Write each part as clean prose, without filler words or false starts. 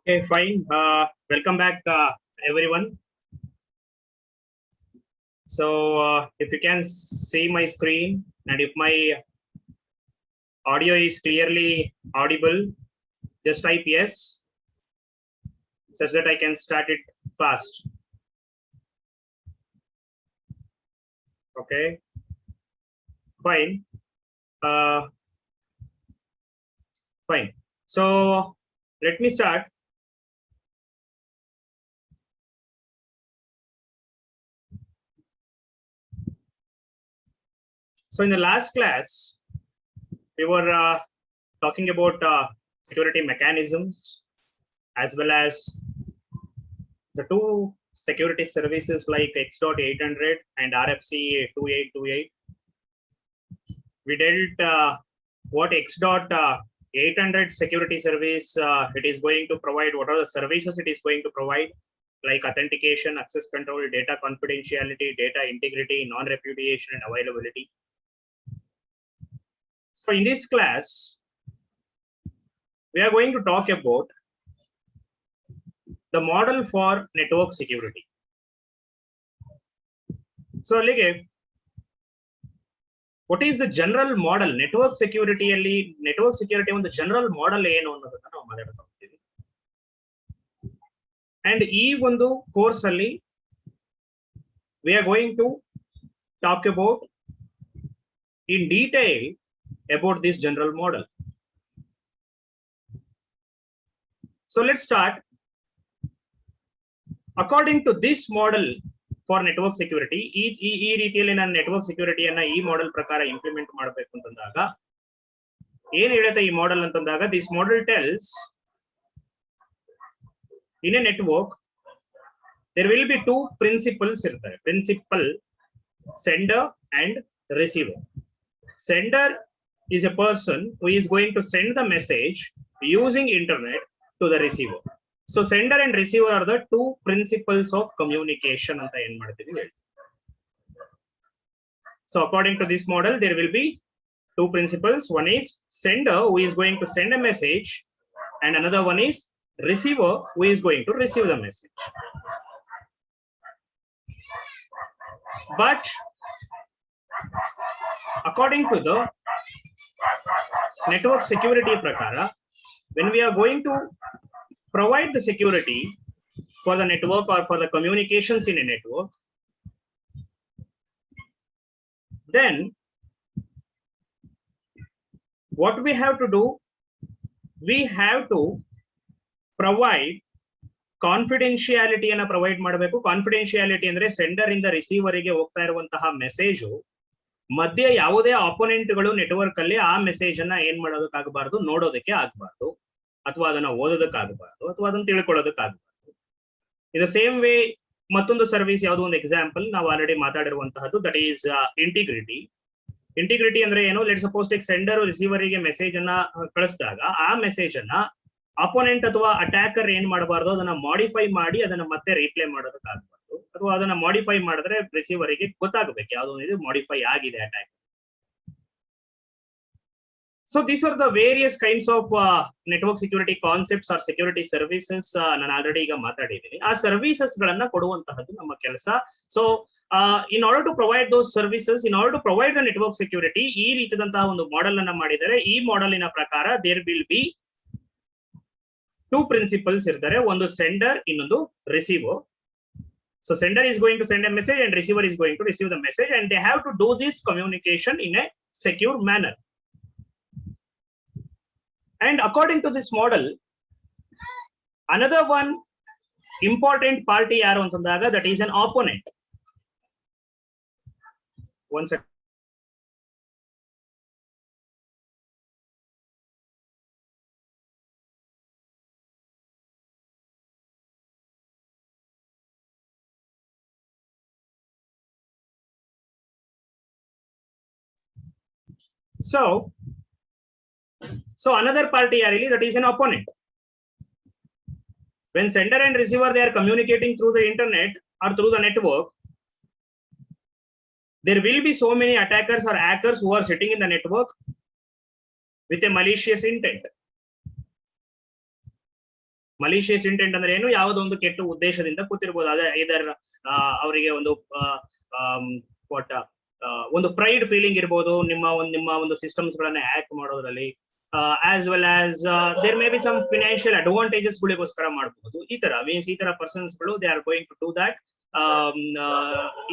Okay, fine. Welcome back, everyone. So, if you can see my screen and if my audio is clearly audible, just type yes, such that I can start it fast. Okay, fine. Fine. So, let me start. So, in the last class, we were talking about security mechanisms as well as the two security services like X.800 and RFC 2828. We dealt what X.800 security service it is going to provide, what are the services it is going to provide, like authentication, access control, data confidentiality, data integrity, non-repudiation, and availability. So in this class, we are going to talk about the model for network security. So, like, what is the general model? Network security on the general model ಏನು ಅನ್ನೋದನ್ನ ನಾವು ಮಾತಾಡ್ತಾ ಹೋಗ್ತೀವಿ. And ಈ ಒಂದು course ಅಲ್ಲಿ we are going to talk about in detail about this general model. So let's start. According to this model for network security, ಈ ರೀತಿಯಲ್ಲಿ ನಾನು ನೆಟ್ವರ್ಕ್ ಸೆಕ್ಯೂರಿಟಿಯನ್ನ ಈ ಮಾಡೆಲ್ ಪ್ರಕಾರ ಇಂಪ್ಲಿಮೆಂಟ್ ಮಾಡಬೇಕು ಅಂತಂದಾಗ ಏನ್ ಹೇಳುತ್ತೆ ಈ ಮಾಡೆಲ್ ಅಂತಂದಾಗ, this model tells in a network there will be two principles ಇರ್ತಾರೆ. Principal, sender and receiver. Sender is a person who is going to send the message using internet to the receiver. So sender and receiver are the two principles of communication ಅಂತ ಏನ್ ಮಾಡ್ತೀವಿ ಹೇಳಿ. So according to this model, there will be two principles. One is sender, who is going to send a message, and another one is receiver, who is going to receive the message. But according to the network security prakara, when we are going to provide the security for the network or for the communications in a network, then what we have to do, we have to provide confidentiality ಅನ್ನ provide ಮಾಡಬೇಕು. Confidentiality ಅಂದ್ರೆ sender ಇಂದ receiver ಗೆ ಹೋಗ್ತಾ ಇರುವಂತಹ message ಮಧ್ಯೆ ಯಾವುದೇ opponent ಗಳು ನೆಟ್ವರ್ಕ್ ಅಲ್ಲಿ ಆ ಮೆಸೇಜ್ ಅನ್ನ ಏನ್ ಮಾಡೋದಕ್ಕಾಗಬಾರ್ದು, ನೋಡೋದಕ್ಕೆ ಆಗಬಾರ್ದು, ಅಥವಾ ಅದನ್ನ ಓದೋದಕ್ಕಾಗಬಾರ್ದು, ಅಥವಾ ಅದನ್ನ ತಿಳ್ಕೊಳ್ಳೋದಕ್ಕಾಗಬಾರ್ದು. ಇದು ಸೇಮ್ ವೇ ಮತ್ತೊಂದು ಸರ್ವಿಸ್ ಯಾವುದು, ಒಂದು ಎಕ್ಸಾಂಪಲ್ ನಾವು ಆಲ್ರೆಡಿ ಮಾತಾಡಿರುವಂತಹದ್ದು, ದಟ್ ಈಸ್ ಇಂಟಿಗ್ರಿಟಿ. ಇಂಟಿಗ್ರಿಟಿ ಅಂದ್ರೆ ಏನು, let suppose take sender receiver ಗೆ ಮೆಸೇಜ್ ಅನ್ನ ಕಳಿಸಿದಾಗ ಆ ಮೆಸೇಜ್ ಅನ್ನ ಅಪೋನೆಂಟ್ ಅಥವಾ ಅಟ್ಯಾಕರ್ ಏನ್ ಮಾಡಬಾರ್ದು, ಅದನ್ನ ಮಾಡಿಫೈ ಮಾಡಿ ಅದನ್ನ ಮತ್ತೆ ರೀಪ್ಲೇ ಮಾಡೋದಕ್ಕಾಗಬಾರ್ದು, ಅಥವಾ ಅದನ್ನ ಮಾಡಿಫೈ ಮಾಡಿದ್ರೆ ರಿಸೀವರ್ ಗೆ ಗೊತ್ತಾಗಬೇಕು ಯಾವ್ದೋ ಇದು ಮಾಡಿಫೈ ಆಗಿದೆ attack. So these are the various kinds of network security concepts or security services. ನಾನು ಆಲ್ರೆಡಿ ಈಗ ಮಾತಾಡಿದ್ದೀನಿ. ಆ ಸರ್ವಿಸಸ್ ಗಳನ್ನ ಕೊಡುವಂತಹದ್ದು ನಮ್ಮ ಕೆಲಸ. So in order to provide those services, in order to provide the network security, ಈ ರೀತಿಯಾದಂತಹ ಒಂದು ಮಾಡೆಲ್ ಅನ್ನ ಮಾಡಿದರೆ, ಈ ಮಾಡೆಲಿನ ಪ್ರಕಾರ there will be two principles ಇರ್ತಾರೆ. ಒಂದು ಸೆಂಡರ್, ಇನ್ನೊಂದು receiver. So sender is going to send a message and receiver is going to receive the message, and they have to do this communication in a secure manner. And according to this model, another one important party yaru antandaga, that is an opponent. One second. So another party really, that is an opponent. When sender and receiver, they are communicating through the internet or through the network, there will be so many attackers or hackers who are sitting in the network with a malicious intent. Malicious intent ಅಂದ್ರೆ ಏನು, ಯಾವುದೋ ಒಂದು ಕೆಟ್ಟ ಉದ್ದೇಶದಿಂದ ಕೂತಿರ್ಬೋದು. ಅದೇ ಇದರ ಅವರಿಗೆ ಒಂದು ಒಂದು ಪ್ರೈಡ್ ಫೀಲಿಂಗ್ ಇರ್ಬೋದು ನಿಮ್ಮ ಒಂದು ಸಿಸ್ಟಮ್ಸ್ ಗಳನ್ನ ಹ್ಯಾಕ್ ಮಾಡೋದ್ರಲ್ಲಿ, as well as there may be some financial advantages ಗಳಿಗೋಸ್ಕರ ಮಾಡಬಹುದು. ಈ ತರ ಮೀನ್ಸ್ ಈ ತರ ಪರ್ಸನ್ಸ್ ಗಳು they are going to do that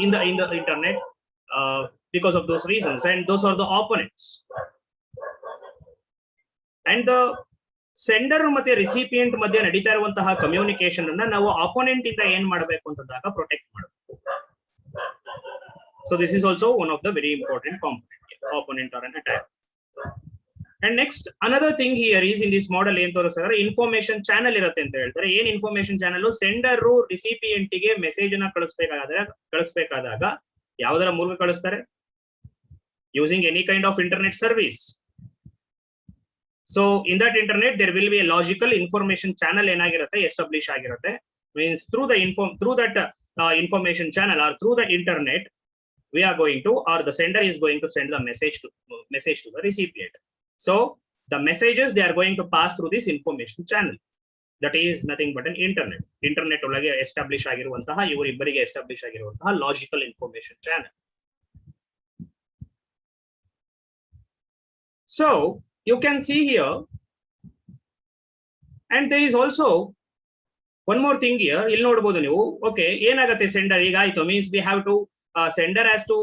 in the internet because of those reasons, and those are the opponents. And the sender ಮತ್ತೆ recipient ಮಧ್ಯೆ ನಡೀತಾ ಇರುವಂತಹ ಕಮ್ಯುನಿಕೇಶನ್ ಅನ್ನ ನಾವು ಆಪೋನೆಂಟ್ ಇಂದ ಏನ್ ಮಾಡಬೇಕು ಅಂತಂದಾಗ ಪ್ರೊಟೆಕ್ಟ್ ಮಾಡಬೇಕು. So this is also one of the very important component, opponent or an attack. And next another thing here is in this model ಏನ್ ತೋರಿಸ್ತಾರೆ, ಇನ್ಫಾರ್ಮೇಶನ್ ಚಾನೆಲ್ ಇರುತ್ತೆ ಅಂತ ಹೇಳ್ತಾರೆ. ಏನ್ ಇನ್ಫಾರ್ಮೇಶನ್ ಚಾನೆಲ್? ಸೆಂಡರ್ ರಿಸಿಪಿಯೆಂಟ್ ಗೆ ಮೆಸೇಜ್ ಅನ್ನ ಕಳಿಸಬೇಕಾದಾಗ ಯಾವುದರ ಮೂಲಕ ಕಳಿಸ್ತಾರೆ? Using any kind of internet service. So in that internet there will be a logical information channel ಏನಾಗಿರುತ್ತೆ, ಎಸ್ಟಾಬ್ಲಿಷ್ ಆಗಿರುತ್ತೆ. Means through that information channel or through the internet we are going to, or the sender is going to send the message to the recipient. So the messages they are going to pass through this information channel, that is nothing but an internet ಒಳಗೆ establish ಆಗಿರುವಂತಹ ಇವರಿಬ್ಬರಿಗೆ establish ಆಗಿರುವಂತಹ logical information channel. So you can see here, and there is also one more thing here. ಇಲ್ಲಿ ನೋಡಬಹುದು ನೀವು. Okay, ಏನಾಗುತ್ತೆ sender ಈಗ ಆಯ್ತು, means we have to sender has to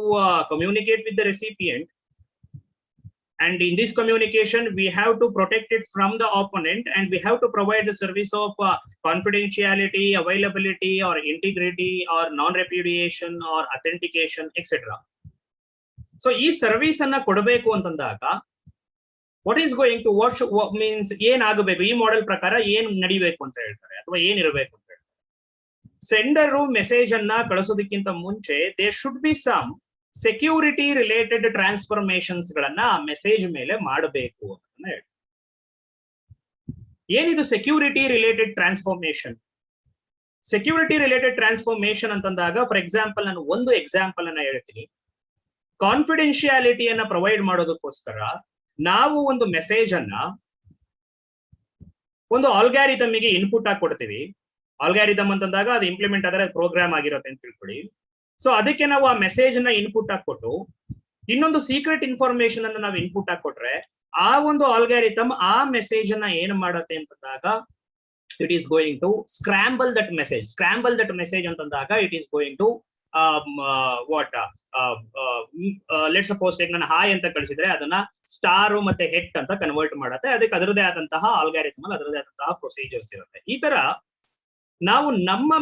communicate with the recipient, and in this communication we have to protect it from the opponent, and we have to provide the service of confidentiality, availability or integrity or non-repudiation or authentication, etc. So ee service anna kodbeku antandaaga what is going to what means ಏನು ಆಗಬೇಕು, ಈ model ಪ್ರಕಾರ ಏನು ನಡಿಬೇಕು ಅಂತ ಹೇಳ್ತಾರೆ ಅಥವಾ ಏನಿರಬೇಕು ಅಂತ ಹೇಳ್ತಾರೆ. ಸೆಂಡರ್ ಮೆಸೇಜ್ ಅನ್ನ ಕಳಿಸೋದಕ್ಕಿಂತ ಮುಂಚೆ there should be some security related transformations ಗಳನ್ನ ಆ ಮೆಸೇಜ್ ಮೇಲೆ ಮಾಡಬೇಕು ಅಂತ ಹೇಳಿ. ಏನಿದು security related transformation? Security related transformation ಅಂತಂದಾಗ, ಫಾರ್ ಎಕ್ಸಾಂಪಲ್ ನಾನು ಒಂದು ಎಕ್ಸಾಂಪಲ್ ಅನ್ನ ಹೇಳ್ತೀನಿ. ಕಾನ್ಫಿಡೆನ್ಶಿಯಾಲಿಟಿಯನ್ನ ಪ್ರೊವೈಡ್ ಮಾಡೋದಕ್ಕೋಸ್ಕರ ನಾವು ಒಂದು ಮೆಸೇಜ್ ಅನ್ನ ಒಂದು ಆಲ್ಗಾರಿದಮ್ಗೆ ಇನ್ಪುಟ್ ಆಗಿ ಕೊಡ್ತೀವಿ. ಆಲ್ಗಾರಿದಮ್ ಅಂತಂದಾಗ ಅದು ಇಂಪ್ಲಿಮೆಂಟ್ ಆದರೆ ಪ್ರೋಗ್ರಾಮ್ ಆಗಿರುತ್ತೆ ಅಂತ ತಿಳ್ಕೊಳ್ಳಿ. ಸೊ ಅದಕ್ಕೆ ನಾವು ಆ ಮೆಸೇಜ್ ಅನ್ನ ಇನ್ಪುಟ್ ಹಾಕೊಟ್ಟು ಇನ್ನೊಂದು ಸೀಕ್ರೆಟ್ ಇನ್ಫಾರ್ಮೇಶನ್ ಅನ್ನ ನಾವು ಇನ್ಪುಟ್ ಹಾಕೊಟ್ರೆ ಆ ಒಂದು ಆಲ್ಗಾರಿದಮ್ ಆ ಮೆಸೇಜ್ ಅನ್ನ ಏನ್ ಮಾಡುತ್ತೆ ಅಂತಂದಾಗ it is going to scramble that message ಅಂತಂದಾಗ it is going to let suppose ನಾನು ಹಾಯ್ ಅಂತ ಕಳಿಸಿದ್ರೆ ಅದನ್ನ ಸ್ಟಾರ್ ಮತ್ತೆ ಹೆಟ್ ಅಂತ ಕನ್ವರ್ಟ್ ಮಾಡುತ್ತೆ. ಅದಕ್ಕೆ ಅದರದೇ ಆದಂತಹ ಆಲ್ಗಾರಿದಮ್ ಅಲ್ಲಿ ಅದರದೇ ಆದಂತಹ ಪ್ರೊಸೀಜರ್ಸ್ ಇರುತ್ತೆ. ಈ ತರ ನಾವು ನಮ್ಮ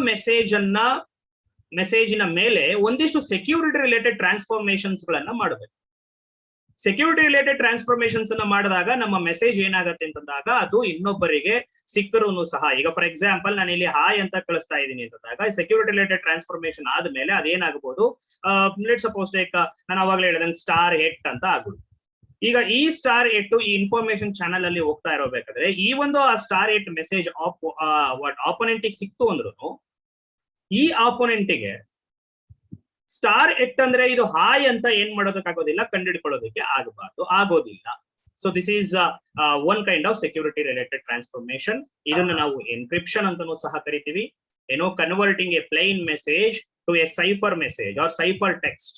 ಮೆಸೇಜಿನ ಮೇಲೆ ಒಂದಿಷ್ಟು ಸೆಕ್ಯೂರಿಟಿ ರಿಲೇಟೆಡ್ ಟ್ರಾನ್ಸ್ಫಾರ್ಮೇಶನ್ಸ್ ಗಳನ್ನ ಮಾಡಬೇಕು. ಸೆಕ್ಯೂರಿಟಿ ರಿಲೇಟೆಡ್ ಟ್ರಾನ್ಸ್ಫಾರ್ಮೇಶನ್ಸ್ ಅನ್ನ ಮಾಡಿದಾಗ ನಮ್ಮ ಮೆಸೇಜ್ ಏನಾಗುತ್ತೆ ಅಂತಂದಾಗ ಅದು ಇನ್ನೊಬ್ಬರಿಗೆ ಸಿಕ್ಕರೂ ಸಹ, ಈಗ ಫಾರ್ ಎಕ್ಸಾಂಪಲ್ ನಾನು ಇಲ್ಲಿ ಹಾಯ್ ಅಂತ ಕಳಿಸ್ತಾ ಇದ್ದೀನಿ ಅಂತಂದಾಗ ಸೆಕ್ಯೂರಿಟಿ ರಿಲೇಟೆಡ್ ಟ್ರಾನ್ಸ್ಫಾರ್ಮೇಶನ್ ಆದ್ಮೇಲೆ ಅದೇನಾಗಬಹುದು, ಲೆಟ್ ಸಪೋಸ್ ನಾನು ಅವಾಗಲೇ ಹೇಳಿದ ಸ್ಟಾರ್ ಹೆಟ್ ಅಂತ ಆಗ್ಬೋದು. ಈಗ ಈ ಸ್ಟಾರ್ ಎಟ್ ಈ ಇನ್ಫಾರ್ಮೇಶನ್ ಚಾನಲ್ ಅಲ್ಲಿ ಹೋಗ್ತಾ ಇರಬೇಕಾದ್ರೆ ಈ ಒಂದು ಆ ಸ್ಟಾರ್ ಎಟ್ ಮೆಸೇಜ್ ಆಪೋನೆಂಟಿಗೆ ಸಿಕ್ತು ಅಂದ್ರೂ ಈ ಆಪೋನೆಂಟಿಗೆ ಸ್ಟಾರ್ ಎಟ್ ಅಂದ್ರೆ ಇದು ಹಾಯ್ ಅಂತ ಏನ್ ಮಾಡೋದಕ್ಕಾಗೋದಿಲ್ಲ, ಕಂಡುಹಿಡ್ಕೊಳ್ಳೋದಕ್ಕೆ ಆಗೋದಿಲ್ಲ. So this is one kind of security related transformation. ಇದನ್ನ ನಾವು ಎನ್ಕ್ರಿಪ್ಷನ್ ಅಂತಾನೂ ಸಹ ಕರಿತೀವಿ. Converting a plain message to a cipher message or cipher text.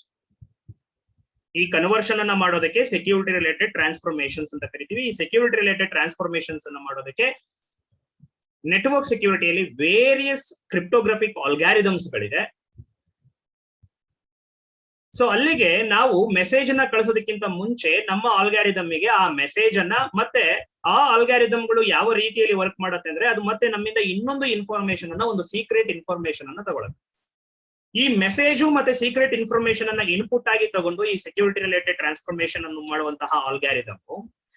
ಈ ಕನ್ವರ್ಷನ್ ಅನ್ನ ಮಾಡೋದಕ್ಕೆ ಸೆಕ್ಯೂರಿಟಿ ರಿಲೇಟೆಡ್ ಟ್ರಾನ್ಸ್ಫಾರ್ಮೇಶನ್ಸ್ ಅಂತ ಕರಿತೀವಿ. ಈ ಸೆಕ್ಯೂರಿಟಿ ರಿಲೇಟೆಡ್ ಟ್ರಾನ್ಸ್ಫಾರ್ಮೇಶನ್ಸ್ ಅನ್ನ ಮಾಡೋದಕ್ಕೆ ನೆಟ್ವರ್ಕ್ ಸೆಕ್ಯೂರಿಟಿಯಲ್ಲಿ ವೇರಿಯಸ್ ಕ್ರಿಪ್ಟೋಗ್ರಫಿಕ್ ಆಲ್ಗಾರಿದಮ್ಸ್ ಗಳಿದೆ. ಸೊ ಅಲ್ಲಿಗೆ ನಾವು ಮೆಸೇಜ್ ಅನ್ನ ಕಳಿಸೋದಕ್ಕಿಂತ ಮುಂಚೆ ನಮ್ಮ ಆಲ್ಗಾರಿದಮ್ಗೆ ಆ ಮೆಸೇಜ್ ಅನ್ನ ಮತ್ತೆ ಆ ಆಲ್ಗಾರಿದಮ್ಗಳು ಯಾವ ರೀತಿಯಲ್ಲಿ ವರ್ಕ್ ಮಾಡುತ್ತೆ ಅಂದ್ರೆ ಅದು ಮತ್ತೆ ನಮ್ಮಿಂದ ಇನ್ನೊಂದು ಇನ್ಫಾರ್ಮೇಶನ್ ಅನ್ನ, ಒಂದು ಸೀಕ್ರೆಟ್ ಇನ್ಫಾರ್ಮೇಶನ್ ಅನ್ನ ತಗೊಳುತ್ತೆ. ಈ ಮೆಸೇಜು ಮತ್ತೆ ಸೀಕ್ರೆಟ್ ಇನ್ಫಾರ್ಮೇಶನ್ ಅನ್ನ ಇನ್ಪುಟ್ ಆಗಿ ತಗೊಂಡು ಈ ಸೆಕ್ಯೂರಿಟಿ ರಿಲೇಟೆಡ್ ಟ್ರಾನ್ಸ್ಫಾರ್ಮೇಶನ್ ಅನ್ನು ಮಾಡುವಂತಹ ಆಲ್ಗಾರಿದಮ್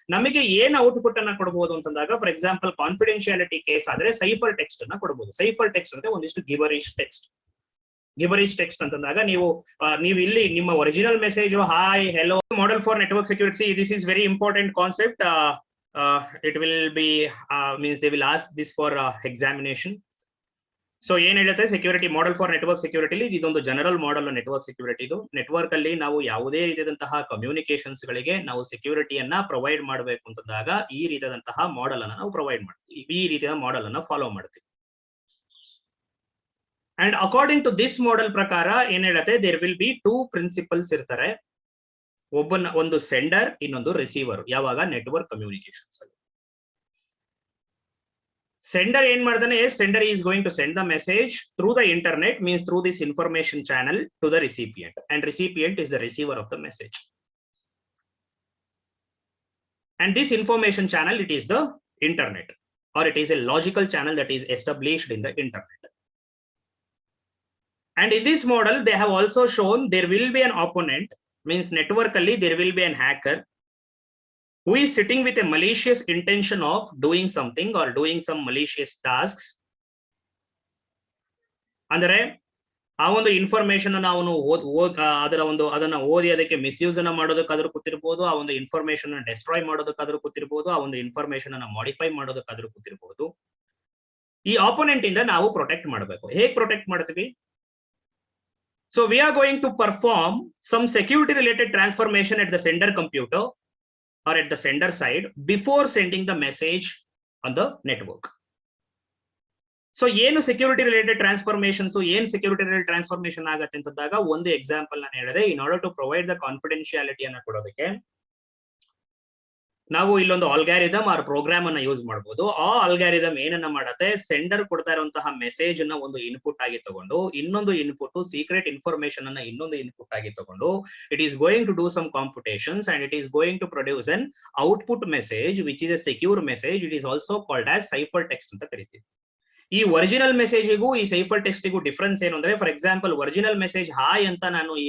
ನಮಗೆ ಏನ್ ಔಟ್ಪುಟ್ ಅನ್ನ ಕೊಡಬಹುದು ಅಂತಂದಾಗ, ಫಾರ್ ಎಕ್ಸಾಂಪಲ್ ಕಾನ್ಫಿಡೆನ್ಶಿಯಾಲಿಟಿ ಕೇಸ್ ಆದ್ರೆ ಸೈಫರ್ ಟೆಕ್ಸ್ಟ್ ಅನ್ನ ಕೊಡಬಹುದು. ಸೈಫರ್ ಟೆಕ್ಸ್ಟ್ ಅಂದ್ರೆ ಒಂದಿಷ್ಟು ಗಿಬರಿಶ್ ಟೆಕ್ಸ್ಟ್ ಅಂತಂದಾಗ ನೀವು ಇಲ್ಲಿ ನಿಮ್ಮ original message hi hello model for network security, this is very important concept. It will be means they will ask this for examination. So ಏನ್ ಹೇಳುತ್ತೆ security model for network security, ಇದೊಂದು general model network security. ಇದು network ಅಲ್ಲಿ ನಾವು ಯಾವುದೇ ರೀತಿಯಾದಂತಹ communications ಗಳಿಗೆ ನಾವು ಸೆಕ್ಯೂರಿಟಿಯನ್ನ ಪ್ರೊವೈಡ್ ಮಾಡಬೇಕು ಅಂತಂದಾಗ ಈ ರೀತಿಯಾದಂತಹ ಮಾಡೆಲ್ ಅನ್ನ ನಾವು ಪ್ರೊವೈಡ್ ಮಾಡ್ತೀವಿ, ಈ ರೀತಿಯ ಮಾಡೆಲ್ ಅನ್ನ ಫಾಲೋ ಮಾಡ್ತೀವಿ. And according to this model ಪ್ರಕಾರ ಏನ್ ಹೇಳುತ್ತೆ, ದೇರ್ ವಿಲ್ ಬಿ 2 ಪ್ರಿನ್ಸಿಪಲ್ಸ್ ಇರ್ತಾರೆ, ಒಂದು ಸೆಂಡರ್, ಇನ್ನೊಂದು ರಿಸೀವರ್. ಯಾವಾಗ ನೆಟ್ವರ್ಕ್ ಕಮ್ಯುನಿಕೇಶನ್ಸ್ ಅಲ್ಲಿ ಸೆಂಡರ್ ಏನ್ ಮಾಡ್ತಾನೆ, sender is going to send the message through the internet, means through this information channel to the recipient, and recipient is the receiver of the message. And this information channel, it is the internet, or it is a logical channel that is established in the internet. And in this model, they have also shown there will be an opponent, means network alli there will be an hacker who is sitting with a malicious intention of doing something or doing some malicious tasks. Andre ಆ ಒಂದು information ಅನ್ನು ಅವನು ಅದನ್ನ ಓದಿ ಅದಕ್ಕೆ misuse ಅನ್ನ ಮಾಡೋದಕ್ಕಾದ್ರೂ ಕೂತಿರ್ಬೋದು, ಆ ಒಂದು ಇನ್ಫಾರ್ಮೇಶನ್ ಅನ್ನ ಡೆಸ್ಟ್ರಾಯ್ ಮಾಡೋದಕ್ಕಾದ್ರೂ ಕೂತಿರ್ಬೋದು, ಆ ಒಂದು ಇನ್ಫಾರ್ಮೇಶನ್ ಅನ್ನ ಮಾಡಿಫೈ ಮಾಡೋದಕ್ಕಾದ್ರೂ ಕೂತಿರ್ಬೋದು. ಈ ಆಪೋನೆಂಟ್ ಇಂದ ನಾವು ಪ್ರೊಟೆಕ್ಟ್ ಮಾಡಬೇಕು. ಹೇಗೆ ಪ್ರೊಟೆಕ್ಟ್ ಮಾಡ್ತೀವಿ? So we are going to perform some security related transformation at the sender computer or at the sender side before sending the message on the network. So ಏನು security related ಟ್ರಾನ್ಸ್ಫಾರ್ಮೇಶನ್ಸ್, ಏನ್ security related transformation ಆಗತ್ತೆ ಅಂತಂದಾಗ ಒಂದು example ನಾನು ಹೇಳಿದೆ. In order to provide the confidentiality ಅನ್ನ ಕೊಡೋದಕ್ಕೆ ನಾವು ಇಲ್ಲೊಂದು ಆಲ್ಗಾರಿದಮ್ ಆರ್ ಪ್ರೋಗ್ರಾಮ್ ಅನ್ನ ಯೂಸ್ ಮಾಡಬಹುದು. ಆ ಆಲ್ಗಾರಿದಮ್ ಏನನ್ನ ಮಾಡತ್ತೆ, ಸೆಂಡರ್ ಕೊಡ್ತಾ ಇರುವಂತಹ ಮೆಸೇಜ್ ಅನ್ನ ಒಂದು ಇನ್ಪುಟ್ ಆಗಿ ತಗೊಂಡು, ಇನ್ನೊಂದು ಇನ್ಪುಟ್ ಸೀಕ್ರೆಟ್ ಇನ್ಫಾರ್ಮೇಶನ್ ಅನ್ನ ಇನ್ನೊಂದು ಇನ್ಪುಟ್ ಆಗಿ ತಗೊಂಡು, it is going to do some computations and it is going to produce an output message which is a secure message. It is also called as cipher text ಅಂತ ಕರಿತೀವಿ. ಈ original ಮೆಸೇಜ್ಗೂ ಈ cipher ಟೆಕ್ಸ್ಟ್ಗೂ difference ಏನು ಅಂದ್ರೆ, for example original message hi ಅಂತ ನಾನು ಈ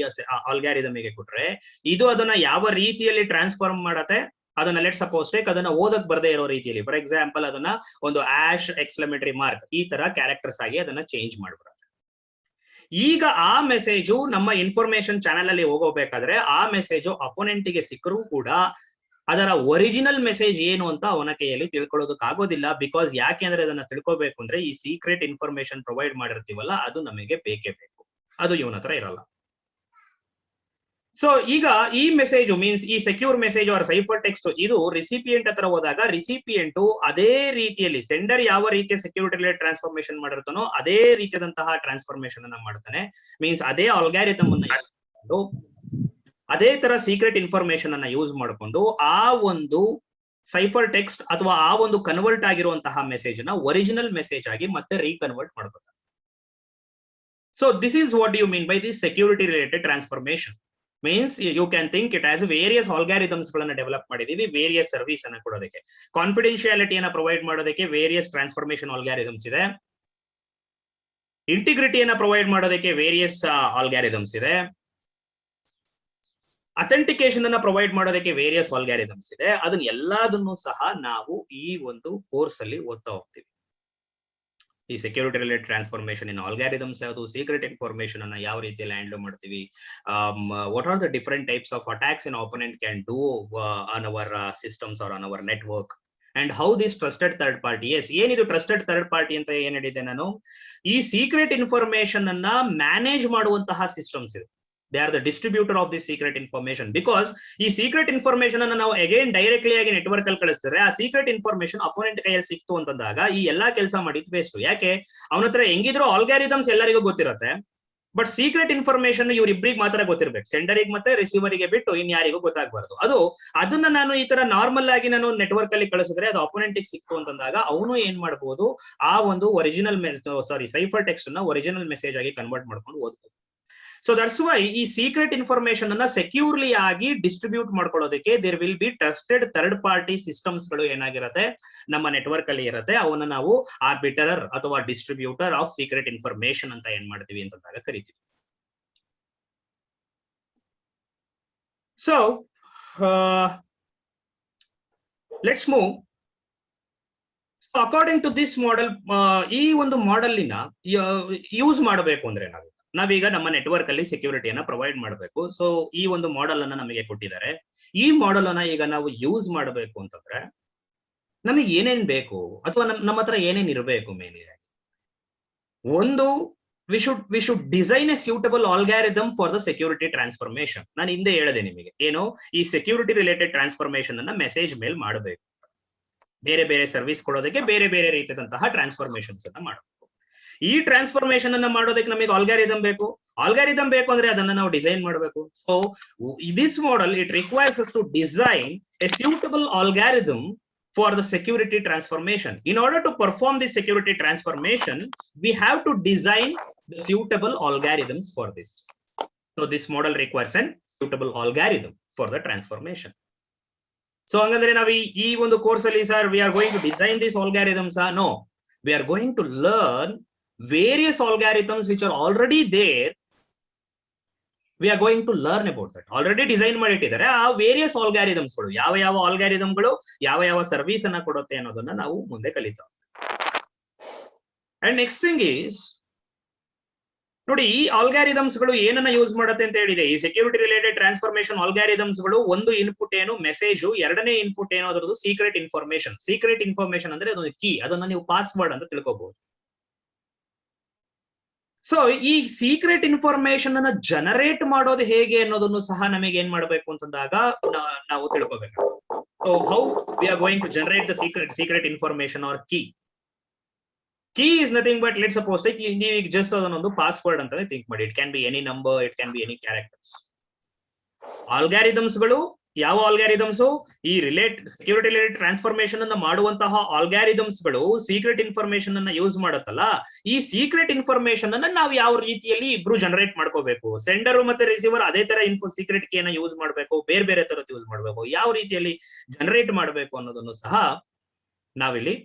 ಆಲ್ಗಾರಿದಮ್ಗೆ ಕೊಟ್ರೆ, ಇದು ಅದನ್ನ ಯಾವ ರೀತಿಯಲ್ಲಿ ಟ್ರಾನ್ಸ್ಫಾರ್ಮ್ ಮಾಡತ್ತೆ, ಅದನ್ನ ಲೆಟ್ ಸಪೋಸ್ ಟೇಕ್ ಅದನ್ನ ಓದಕ್ ಬರ್ದೇ ಇರೋ ರೀತಿಯಲ್ಲಿ, ಫಾರ್ ಎಕ್ಸಾಂಪಲ್ ಅದನ್ನ ಒಂದು ಆಶ್ ಎಕ್ಸ್ಕ್ಲಮೇಟರಿ ಮಾರ್ಕ್ ಈ ತರ ಕ್ಯಾರೆಕ್ಟರ್ಸ್ ಆಗಿ ಅದನ್ನ ಚೇಂಜ್ ಮಾಡ್ಬಿಡುತ್ತೆ. ಈಗ ಆ ಮೆಸೇಜು ನಮ್ಮ ಇನ್ಫಾರ್ಮೇಶನ್ ಚಾನೆಲ್ ಅಲ್ಲಿ ಹೋಗೋಬೇಕಾದ್ರೆ ಆ ಮೆಸೇಜು ಅಪೋನೆಂಟ್ ಗೆ ಸಿಕ್ಕರೂ ಕೂಡ ಅದರ ಒರಿಜಿನಲ್ ಮೆಸೇಜ್ ಏನು ಅಂತ ಅವನ ಕೈಯಲ್ಲಿ ತಿಳ್ಕೊಳ್ಳೋದಕ್ಕೆ ಆಗೋದಿಲ್ಲ. ಬಿಕಾಸ್ ಯಾಕೆ ಅಂದ್ರೆ ಅದನ್ನ ತಿಳ್ಕೋಬೇಕು ಅಂದ್ರೆ ಈ ಸೀಕ್ರೆಟ್ ಇನ್ಫಾರ್ಮೇಶನ್ ಪ್ರೊವೈಡ್ ಮಾಡಿರ್ತೀವಲ್ಲ ಅದು ನಮಗೆ ಬೇಕೇ ಬೇಕು, ಅದು ಇವನ ಹತ್ರ ಇರಲ್ಲ. ಸೊ ಈಗ ಈ ಮೆಸೇಜ್ ಮೀನ್ಸ್ ಈ secure message or cipher text ಇದು ರಿಸಿಪಿಯಂಟ್ ಹತ್ರ ಹೋದಾಗ ರಿಸಿಪಿಯಂಟ್ ಅದೇ ರೀತಿಯಲ್ಲಿ ಸೆಂಡರ್ ಯಾವ ರೀತಿಯ ಸೆಕ್ಯೂರಿಟಿ ರಿಲೇಟೆಡ್ ಟ್ರಾನ್ಸ್ಫಾರ್ಮೇಶನ್ ಮಾಡಿರ್ತಾನೋ ಅದೇ ರೀತಿಯಾದಂತಹ ಟ್ರಾನ್ಸ್ಫಾರ್ಮೇಶನ್ ಅನ್ನ ಮಾಡ್ತಾನೆ. ಮೀನ್ಸ್ ಅದೇ ಆಲ್ಗಾರಿದಮ್ ಅನ್ನ ಯೂಸ್ ಮಾಡಿಕೊಂಡು ಅದೇ ತರ ಸೀಕ್ರೆಟ್ ಇನ್ಫಾರ್ಮೇಶನ್ ಅನ್ನ ಯೂಸ್ ಮಾಡಿಕೊಂಡು ಆ ಒಂದು ಸೈಫರ್ ಟೆಕ್ಸ್ಟ್ ಅಥವಾ ಆ ಒಂದು ಕನ್ವರ್ಟ್ ಆಗಿರುವಂತಹ ಮೆಸೇಜ್ ನ ಒರಿಜಿನಲ್ ಮೆಸೇಜ್ ಆಗಿ ಮತ್ತೆ ರೀಕನ್ವರ್ಟ್ ಮಾಡ್ಕೊತಾರೆ. So this is what you mean by this security related transformation. Means you can think it as various algorithms ಗಳನ್ನ ಡೆವಲಪ್ ಮಾಡಿದೀವಿ, ವೇರಿಯಸ್ ಸರ್ವಿಸ್ ಅನ್ನ ಕೊಡೋದಕ್ಕೆ, ಕಾನ್ಫಿಡೆನ್ಶಿಯಾಲಿಟಿಯನ್ನ ಪ್ರೊವೈಡ್ ಮಾಡೋದಕ್ಕೆ ವೇರಿಯಸ್ ಟ್ರಾನ್ಸ್ಫಾರ್ಮೇಶನ್ ಆಲ್ಗಾರಿದಮ್ಸ್ ಇದೆ, ಇಂಟಿಗ್ರಿಟಿಯನ್ನ ಪ್ರೊವೈಡ್ ಮಾಡೋದಕ್ಕೆ ವೇರಿಯಸ್ ಆಲ್ಗಾರಿದಮ್ಸ್ ಇದೆ, ಅಥೆಂಟಿಕೇಶನ್ ಅನ್ನ ಪ್ರೊವೈಡ್ ಮಾಡೋದಕ್ಕೆ ವೇರಿಯಸ್ ಆಲ್ಗಾರಿದಮ್ಸ್ ಇದೆ. ಅದನ್ನ ಎಲ್ಲದನ್ನು ಸಹ ನಾವು ಈ ಒಂದು ಕೋರ್ಸ್ ಅಲ್ಲಿ ಓದ್ತಾ ಹೋಗ್ತೀವಿ. ಈ security related transformation in algorithms ಯಾವುದು, ಸೀಕ್ರೆಟ್ ಇನ್ಫಾರ್ಮೇಶನ್ ಅನ್ನ ಯಾವ ರೀತಿಯಲ್ಲಿ ಹ್ಯಾಂಡಲ್ ಮಾಡ್ತೀವಿ, what are the different types of attacks in opponent can do on our systems or on our network, and how this trusted third party. Yes, ಏನಿದು trusted third party ಅಂತ ಏನ್ ಹೇಳಿದೆ ನಾನು, ಈ ಸೀಕ್ರೆಟ್ ಇನ್ಫಾರ್ಮೇಶನ್ ಅನ್ನ manage ಮಾಡುವಂತಹ systems ಇದೆ. They are the distributor of this secret information, because ಈ ಸೀಕ್ರೆಟ್ ಇನ್ಫಾರ್ಮೇಶನ್ ಅನ್ನ ನಾವು ಅಗೇನ್ ಡೈರೆಕ್ಟ್ಲಿ ಆಗಿ ನೆಟ್ವರ್ಕ್ ಅಲ್ಲಿ ಕಳಿಸ್ತಾರೆ. ಆ ಸೀಕ್ರೆಟ್ ಇನ್ಫಾರ್ಮೇಶನ್ ಅಪೋನೆಂಟ್ ಕೈಯಲ್ಲಿ ಸಿಕ್ತು ಅಂತಂದಾಗ ಈ ಎಲ್ಲಾ ಕೆಲಸ ಮಾಡಿದ್ ವೇಸ್ಟ್. ಯಾಕೆ, ಅವನ ಹತ್ರ ಹೆಂಗಿದ್ರು ಆಲ್ಗಾರಿದಮ್ಸ್ ಎಲ್ಲರಿಗೂ ಗೊತ್ತಿರುತ್ತೆ, ಬಟ್ ಸೀಕ್ರೆಟ್ ಇನ್ಫಾರ್ಮೇಶನ್ ಇವ್ರಿಬ್ರಿಗೆ ಮಾತ್ರ ಗೊತ್ತಿರ್ಬೇಕು, ಸೆಂಡರಿಗೆ ಮತ್ತೆ ರಿಸೀವರಿಗೆ ಬಿಟ್ಟು ಇನ್ ಯಾರಿಗೂ ಗೊತ್ತಾಗಬಾರ್ದು. ಅದನ್ನ ನಾನು ಈ ತರ ನಾರ್ಮಲ್ ಆಗಿ ನಾನು ನೆಟ್ವರ್ಕ್ ಅಲ್ಲಿ ಕಳಿಸಿದ್ರೆ ಅದು ಅಪೋನೆಂಟ್ ಸಿಕ್ತು ಅಂತಂದಾಗ ಅವನು ಏನ್ ಮಾಡಬಹುದು, ಆ ಒಂದು ಒರಿಜಿನಲ್ ಸೈಫರ್ ಟೆಕ್ಸ್ಟ್ ಅನ್ನ ಒರಿಜಿನಲ್ ಮೆಸೇಜ್ ಆಗಿ ಕನ್ವರ್ಟ್ ಮಾಡ್ಕೊಂಡು ಓದ್ಬೋದು. ಸೊ ದಟ್ಸ್ ವೈ ಈ ಸೀಕ್ರೆಟ್ ಇನ್ಫಾರ್ಮೇಶನ್ ಅನ್ನ ಸೆಕ್ಯೂರ್ಲಿ ಆಗಿ ಡಿಸ್ಟ್ರಿಬ್ಯೂಟ್ ಮಾಡ್ಕೊಳ್ಳೋದಕ್ಕೆ there will be trusted third party systems ಗಳು ಏನಾಗಿರುತ್ತೆ ನಮ್ಮ ನೆಟ್ವರ್ಕ್ ಅಲ್ಲಿ ಇರುತ್ತೆ. ಅವನ್ನ ನಾವು ಆರ್ಬಿಟರ್ ಅಥವಾ ಡಿಸ್ಟ್ರಿಬ್ಯೂಟರ್ ಆಫ್ ಸೀಕ್ರೆಟ್ ಇನ್ಫಾರ್ಮೇಶನ್ ಅಂತ ಏನ್ ಮಾಡ್ತೀವಿ ಅಂತಂದಾಗ ಕರಿತೀವಿ. So let's move. So according to this model, ಈ ಒಂದು ಮಾಡೆಲ್ನ ಯೂಸ್ ಮಾಡಬೇಕು ಅಂದ್ರೆ ನಾವೀಗ ನಮ್ಮ ನೆಟ್ವರ್ಕ್ ಅಲ್ಲಿ ಸೆಕ್ಯೂರಿಟಿಯನ್ನ ಪ್ರೊವೈಡ್ ಮಾಡಬೇಕು. ಸೊ ಈ ಒಂದು ಮಾಡೆಲ್ ಅನ್ನ ನಮಗೆ ಕೊಟ್ಟಿದ್ದಾರೆ. ಈ ಮಾಡೆಲ್ ಅನ್ನ ಈಗ ನಾವು ಯೂಸ್ ಮಾಡಬೇಕು ಅಂತಂದ್ರೆ ನಮಗೆ ಏನೇನ್ ಬೇಕು ಅಥವಾ ನಮ್ಮ ಹತ್ರ ಏನೇನ್ ಇರಬೇಕು ಮೇನ್. ಒಂದು we should design a suitable algorithm for the security transformation. ನಾನು ಹಿಂದೆ ಹೇಳಿದೆ ನಿಮಗೆ ಏನು, ಈ ಸೆಕ್ಯೂರಿಟಿ ರಿಲೇಟೆಡ್ ಟ್ರಾನ್ಸ್ಫಾರ್ಮೇಶನ್ ಅನ್ನ ಮೆಸೇಜ್ ಮೇಲ್ ಮಾಡಬೇಕು, ಬೇರೆ ಬೇರೆ ಸರ್ವಿಸ್ ಕೊಡೋದಕ್ಕೆ ಬೇರೆ ಬೇರೆ ರೀತಿಯಾದಂತಹ ಟ್ರಾನ್ಸ್ಫಾರ್ಮೇಶನ್ಸ್ ಅನ್ನ ಮಾಡಬೇಕು. ಈ ಟ್ರಾನ್ಸ್ಫಾರ್ಮೇಶನ್ ಅನ್ನ ಮಾಡೋದಕ್ಕೆ ನಮಗೆ ಆಲ್ಗಾರಿದಮ್ ಬೇಕು. ಆಲ್ಗಾರಿದಮ್ ಬೇಕು ಅಂದ್ರೆ ಅದನ್ನ ನಾವು ಡಿಸೈನ್ ಮಾಡಬೇಕು. So this model it requires us to design a suitable algorithm for the security transformation. In order to perform this security transformation, we have to design the suitable algorithms for this. So this model requires a suitable algorithm for the transformation. So hangandre navi ee ಒಂದು course ಅಲ್ಲಿ sir we are going to design these algorithms. No, we are going to learn various algorithms which are already there. We are going to learn about that. Already design ಮಾಡಿಟ್ಟಿದ್ದಾರೆ ಆ various ಆಲ್ಗಾರಿದಮ್ಸ್ ಗಳು, ಯಾವ ಯಾವ ಆಲ್ಗಾರಿದಮ್ಗಳು ಯಾವ ಯಾವ service ಅನ್ನ ಕೊಡುತ್ತೆ ಅನ್ನೋದನ್ನ ನಾವು ಮುಂದೆ ಕಲಿತಾ. ಅಂಡ್ ನೆಕ್ಸ್ಟ್ ಥಿಂಗ್ ಈಸ್ ನೋಡಿ, ಈ ಆಲ್ಗಾರಿದಮ್ಸ್ ಗಳು ಏನನ್ನ ಯೂಸ್ ಮಾಡುತ್ತೆ ಅಂತ ಹೇಳಿದೆ. ಈ ಸೆಕ್ಯೂರಿಟಿ ರಿಲೇಟೆಡ್ ಟ್ರಾನ್ಸ್ಫಾರ್ಮೇಶನ್ ಆಲ್ಗಾರಿದಮ್ಸ್ ಗಳು ಒಂದು ಇನ್ಪುಟ್ ಏನು ಮೆಸೇಜ್, ಎರಡನೇ ಇನ್ಪುಟ್ ಏನು ಅದರದ್ದು ಸೀಕ್ರೆಟ್ ಇನ್ಫಾರ್ಮೇಶನ್. ಸೀಕ್ರೆಟ್ ಇನ್ಫಾರ್ಮೇಶನ್ ಅಂದ್ರೆ ಅದೊಂದು ಕೀ, ಅದನ್ನ ನೀವು ಪಾಸ್ವರ್ಡ್ ಅಂತ ತಿಳ್ಕೋಬಹುದು. ಸೊ ಈ ಸೀಕ್ರೆಟ್ ಇನ್ಫಾರ್ಮೇಶನ್ ಅನ್ನ ಜನರೇಟ್ ಮಾಡೋದು ಹೇಗೆ ಅನ್ನೋದನ್ನು ಸಹ ನಮಗೆ ಏನ್ ಮಾಡ್ಬೇಕು ಅಂತಂದಾಗ ನಾವು ತಿಳ್ಕೋಬೇಕು. So how we are going to generate the secret information or key. Key is nothing but let's suppose ನೀವು ಈಗ ಜಸ್ಟ್ ಅದನ್ನೊಂದು ಪಾಸ್ವರ್ಡ್ ಅಂತಾನೆ ಥಿಂಕ್ ಮಾಡಿ. It can be any number, it can be any characters. Algorithms ಗಳು ಯಾವ ಆಲ್ಗಾರಿದಮ್ಸ್, ಈ security related transformation ಅನ್ನ ಮಾಡುವಂತಹ ಆಲ್ಗಾರಿದಮ್ಸ್ ಗಳು ಸೀಕ್ರೆಟ್ ಇನ್ಫಾರ್ಮೇಶನ್ ಅನ್ನ ಯೂಸ್ ಮಾಡುತ್ತಲ್ಲ, ಈ ಸೀಕ್ರೆಟ್ ಇನ್ಫಾರ್ಮೇಶನ್ ಅನ್ನ ನಾವು ಯಾವ ರೀತಿಯಲ್ಲಿ ಇಬ್ರು ಜನರೇಟ್ ಮಾಡ್ಕೋಬೇಕು. ಸೆಂಡರ್ ಮತ್ತೆ ರಿಸೀವರ್ ಅದೇ ತರ ಸೀಕ್ರೆಟ್ ಕೀ ಅನ್ನ ಯೂಸ್ ಮಾಡಬೇಕು, ಬೇರೆ ಬೇರೆ ತರದ್ ಯೂಸ್ ಮಾಡಬೇಕು, ಯಾವ ರೀತಿಯಲ್ಲಿ ಜನರೇಟ್ ಮಾಡಬೇಕು ಅನ್ನೋದನ್ನು ಸಹ ನಾವಿಲ್ಲಿ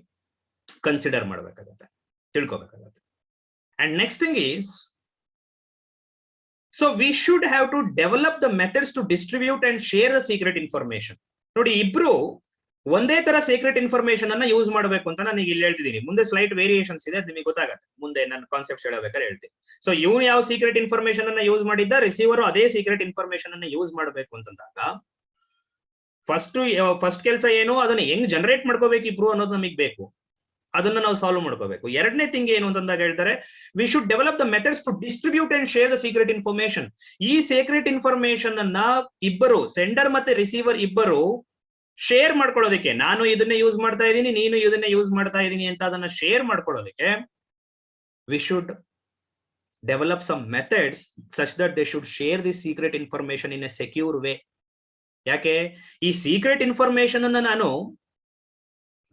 ಕನ್ಸಿಡರ್ ಮಾಡ್ಬೇಕಾಗತ್ತೆ, ತಿಳ್ಕೊಬೇಕಾಗತ್ತೆ. And next thing is, so we should have to develop the methods to distribute and share the secret information. ನೋಡಿ, ಇಬ್ರು ಒಂದೇ ತರ ಸೀಕ್ರೆಟ್ ಇನ್ಫಾರ್ಮೇಶನ್ ಅನ್ನ ಯೂಸ್ ಮಾಡಬೇಕು ಅಂತ ನಾನು ಇಲ್ಲಿ ಹೇಳ್ತಿದ್ದೀನಿ. ಮುಂದೆ ಸ್ಲೈಟ್ ವೇರಿಯೇಷನ್ಸ್ ಇದೆ, ನಿಮಗೆ ಗೊತ್ತಾಗತ್ತೆ ಮುಂದೆ ನನ್ನ ಕಾನ್ಸೆಪ್ಟ್ಸ್ ಹೇಳಬೇಕಾದ್ರೆ ಹೇಳ್ತೀನಿ. ಸೊ ಇವನು ಯಾವ ಸೀಕ್ರೆಟ್ ಇನ್ಫಾರ್ಮೇಶನ್ ಅನ್ನ ಯೂಸ್ ಮಾಡಿದ್ದ, ರಿಸೀವರ್ ಅದೇ ಸೀಕ್ರೆಟ್ ಇನ್ಫಾರ್ಮೇಶನ್ ಅನ್ನ ಯೂಸ್ ಮಾಡಬೇಕು ಅಂತಂದಾಗ ಫಸ್ಟ್ ಕೆಲಸ ಏನು, ಅದನ್ನ ಹೆಂಗ್ ಜನರೇಟ್ ಮಾಡ್ಕೋಬೇಕು ಇಬ್ರು ಅನ್ನೋದು ನಮಗೆ ಬೇಕು, ಅದನ್ನ ನಾವು ಸಾಲ್ವ್ ಮಾಡ್ಕೋಬೇಕು. ಎರಡನೇ ಥಿಂಗ್ ಏನು ಅಂತಂದಾಗ ಹೇಳ್ತಾರೆ, we should develop the methods to distribute and share the secret information. ಈ ಸೀಕ್ರೆಟ್ ಇನ್ಫಾರ್ಮೇಶನ್ ಅನ್ನ ಇಬ್ಬರು, ಸೆಂಡರ್ ಮತ್ತೆ ರಿಸೀವರ್ ಇಬ್ಬರು ಶೇರ್ ಮಾಡ್ಕೊಳ್ಳೋದಕ್ಕೆ, ನಾನು ಇದನ್ನ ಯೂಸ್ ಮಾಡ್ತಾ ಇದ್ದೀನಿ, ನೀನು ಇದನ್ನ ಯೂಸ್ ಮಾಡ್ತಾ ಇದ್ದೀನಿ ಅಂತ ಅದನ್ನ ಶೇರ್ ಮಾಡ್ಕೊಳ್ಳೋದಕ್ಕೆ we should develop some methods such that they should share this secret information in a secure way. ಯಾಕೆ, ಈ ಸೀಕ್ರೆಟ್ ಇನ್ಫಾರ್ಮೇಶನ್ ಅನ್ನ ನಾನು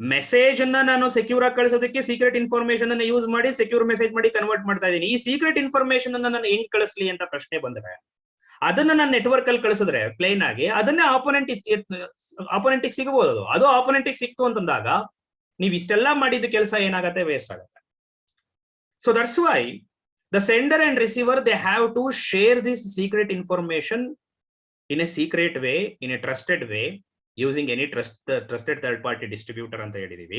ಮೆಸೇಜ್ ಅನ್ನ ನಾನು ಸೆಕ್ಯೂರ್ ಆಗಿ ಕಳಿಸೋದಕ್ಕೆ ಸೀಕ್ರೆಟ್ ಇನ್ಫಾರ್ಮೇಶನ್ ಅನ್ನ ಯೂಸ್ ಮಾಡಿ ಸೆಕ್ಯೂರ್ ಮೆಸೇಜ್ ಮಾಡಿ ಕನ್ವರ್ಟ್ ಮಾಡ್ತಾ ಇದ್ದೀನಿ. ಈ ಸೀಕ್ರೆಟ್ ಇನ್ಫಾರ್ಮೇಶನ್ ಅನ್ನ ನಾನು ಹೆಂಗ್ ಕಳಿಸ್ಲಿ ಅಂತ ಪ್ರಶ್ನೆ ಬಂದ್ರೆ, ಅದನ್ನ ನಾನು ನೆಟ್ವರ್ಕ್ ಅಲ್ಲಿ ಕಳಿಸಿದ್ರೆ ಪ್ಲೇನ್ ಆಗಿ ಅದನ್ನೇ ಆಪೋನೆಂಟ್ ಸಿಗಬಹುದು. ಅದು ಆಪೋನೆಂಟ್ ಸಿಕ್ತು ಅಂತಂದಾಗ ನೀವು ಇಷ್ಟೆಲ್ಲ ಮಾಡಿದ ಕೆಲಸ ಏನಾಗತ್ತೆ, ವೇಸ್ಟ್ ಆಗುತ್ತೆ. So that's why the sender and receiver they have to share this secret information in a secret way, in a trusted way, using any trusted third party distributor ಅಂತ ಹೇಳಿದೀವಿ.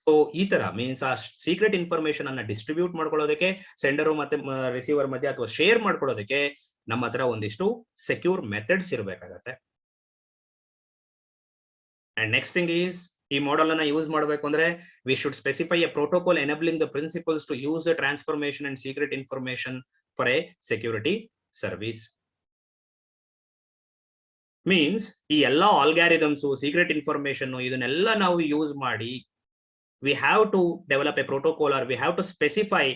ಸೊ ಈ ತರ ಮೀನ್ಸ್ ಆ secret information ಅನ್ನ distribute ಮಾಡ್ಕೊಳ್ಳೋದಕ್ಕೆ sender ಮತ್ತೆ receiver ಮಧ್ಯೆ ಅಥವಾ ಶೇರ್ ಮಾಡ್ಕೊಳ್ಳೋದಕ್ಕೆ ನಮ್ಮ ಹತ್ರ ಒಂದಿಷ್ಟು ಸೆಕ್ಯೂರ್ ಮೆಥಡ್ಸ್ ಇರಬೇಕಾಗತ್ತೆ. ಅಂಡ್ ನೆಕ್ಸ್ಟ್ ಥಿಂಗ್ ಈಸ್, ಈ ಮಾಡೆಲ್ ಅನ್ನ ಯೂಸ್ ಮಾಡಬೇಕು ಅಂದ್ರೆ we should specify A protocol enabling the principles to use the transformation and secret information for a security service. Means ಈ ಎಲ್ಲಾ ಆಲ್ಗಾರಿದಮ್ಸ್, ಸೀಕ್ರೆಟ್ ಇನ್ಫಾರ್ಮೇಶನ್ ಇದನ್ನೆಲ್ಲ ನಾವು use ಮಾಡಿ we have to develop a protocol or we have to specify